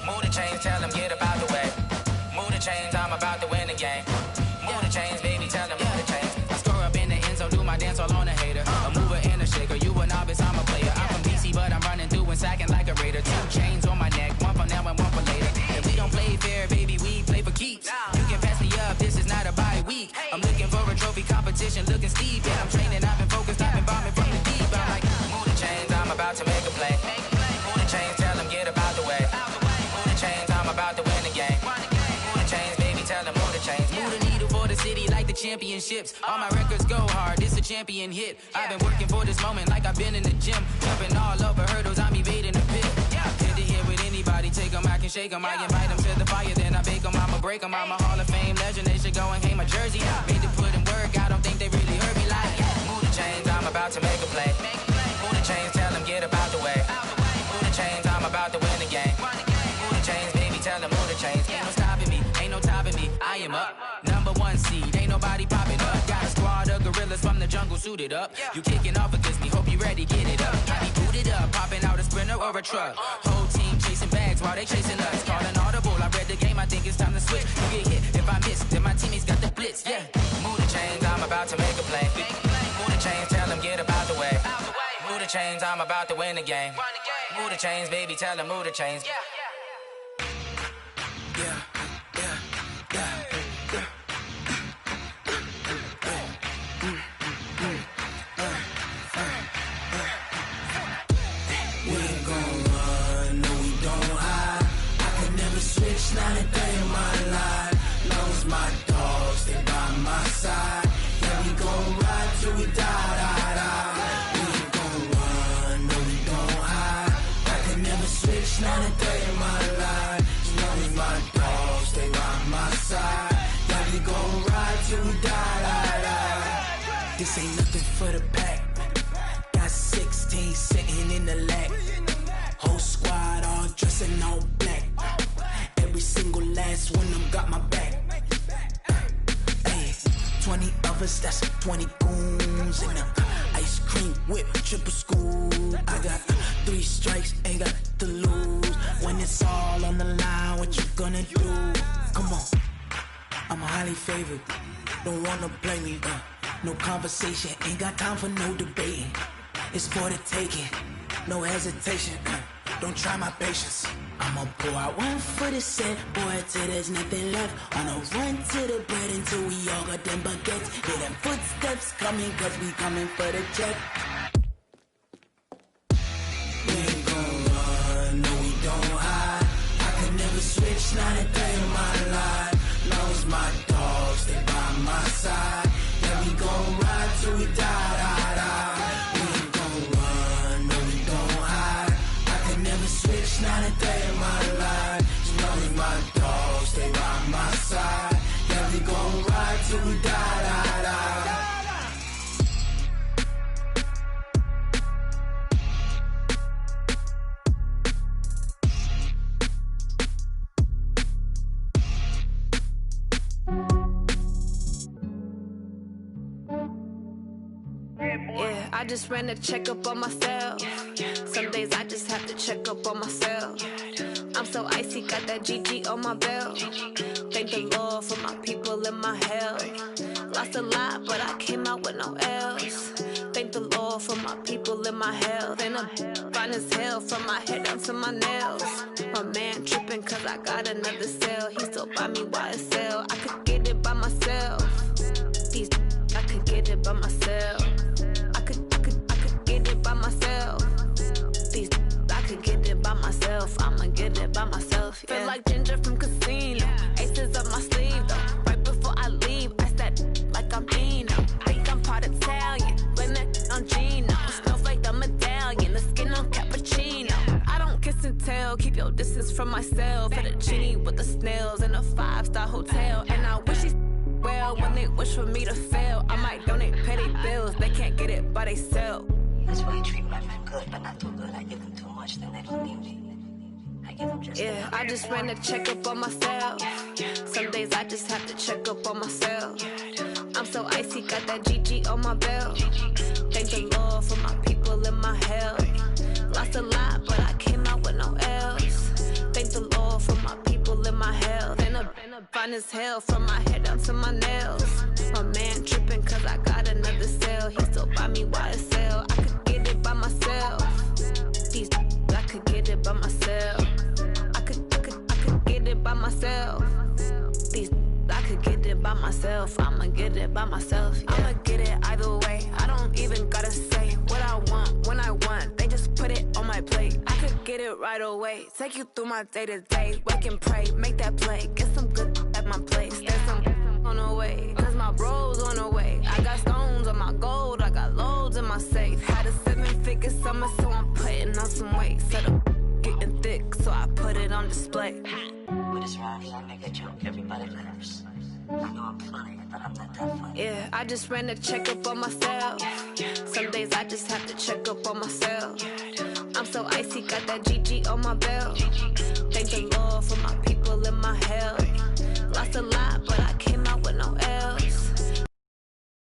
Move the chains, tell them get about the way. Move the chains, I'm about to win the game. Move the chains, baby, tell them move the chains. I score up in the end zone, do my dance all on a hater. A mover and a shaker, you a novice, I'm a player. I'm from DC, but I'm running through and sacking like a raider. 2 chains on my neck, one for now and one for later. If we don't play fair, baby, we play for keeps. You can pass me up, this is not a bye week. I'm looking for a trophy competition, looking steep. Yeah, I'm training, I've been focused, I've been bombing from the deep. I'm like, move the chains, I'm about to make a play. Move the chains, tell them get about the way. city like the championships. All my records go hard, this a champion hit. I've been working for this moment like I've been in the gym. Jumping all over hurdles, I'm evading the pit. Head to head with anybody, take them, I can shake them. I invite them to the fire, then I bake them, I'ma break them. I'm a Hall of Fame legend, they should go and hang my jersey. Made to put in work, I don't think they really heard me like, move the chains, I'm about to make a play. Move the chains, tell them get up out the way. Move the chains, I'm about to win the game. Move the chains, baby, tell them move the chains. Ain't no stopping me, ain't no topping me. I am up, #1 seed, ain't nobody popping up. Got a squad of gorillas from the jungle suited up. You kicking off against me, hope you ready, get it up. I be booted up, popping out a Sprinter or a truck. Whole team chasing bags while they chasing us. Calling audible, I read the game, I think it's time to switch. You get hit, if I miss, then my teammates got the blitz, yeah. Move the chains, I'm about to make a play. Move the chains, tell them get up out the way. Move the chains, I'm about to win the game. Move the chains, baby, tell them move the chains. Not a day in my life. Long as my dogs, they by my side. Yeah, we gon' ride till we die. We ain't gon' run, no, we gon' hide. I can never switch, not a day in my life. As long as my dogs, they by my side. Yeah, we gon' ride till we die. This ain't nothing for the pack. Got 16 sitting in the lap. Whole squad all dressing all black. Every single last one of them got my back. Hey, 20 of us, that's 20 goons in the ice cream whip, triple scoop. I got 3 strikes, ain't got to lose. When it's all on the line, what you gonna do? Come on, I'm highly favored. Don't wanna blame me, no conversation, ain't got time for no debating. It's for the taking, no hesitation. Don't try my patience. I'ma pour out one for the set, boy, till there's nothing left. On a run to the bread until we all got them baguettes. Hear them footsteps coming, cause we coming for the check. We ain't gon' run, no, we don't hide. I can never switch, not a day in my life. Long as my dogs, they by my side. Yeah, we gon' ride till we die. We ain't gon' run, no, we don't hide. I can never switch, not a day in my life. As long as my dogs, stay by my side. Yeah, we gon' ride till we die. Yeah, I just ran a checkup on myself. Some days I just have to check up on myself. I'm so icy, got that GG on my belt. Thank the Lord for my people and my health. Lost a lot, but I came out with no L's. Thank the Lord for my people and my health. And I'm fine as hell from my head down to my nails. My man tripping cause I got another cell. He still buy me YSL. I could get it by myself. These I could get it by myself. I could get it by myself. These I could get it by myself. I'ma get it by myself. Yeah. Feel like Ginger from Casino. Aces up my sleeve though. Right before I leave, I said like I'm Dino. Think I'm part Italian. Blame that on Gino. Snowflake the medallion. The skin on cappuccino. I don't kiss and tell. Keep your distance from myself. At a genie with the snails in a 5-star hotel. And I wish he's well when they wish for me to fail. I might donate petty bills. They can't get it by they sell. That's why you treat my men good, but not too good. I give them too much, then they don't need me. I give them just yeah, I just ran a checkup on myself. Some days I just have to check up on myself. I'm so icy, got that GG on my belt. Thank the Lord for my people and my health. Lost a lot, but I came out with no L's. Thank the Lord for my people and my health. And I'm fine as hell from my head down to my nails. My man tripping cause I got another cell. He still buy me YSL. I could get it by myself. These I could get it by myself. I could get it by myself. These I could get it by myself. I'ma get it by myself. Yeah. I'ma get it either way. I don't even gotta say what I want when I want. They just put it on my plate. I could get it right away. Take you through my day to day. Wake and pray, make that play. Get some good at my place. There's some on the way. Cause on display. But it's around here, I make a joke, everybody laughs. I know I'm funny, but I'm not that funny. Yeah, I just ran a checkup on myself. Some days I just have to check up on myself. I'm so icy, got that GG on my belt. Thank the Lord for my people in my health. Lost a lot,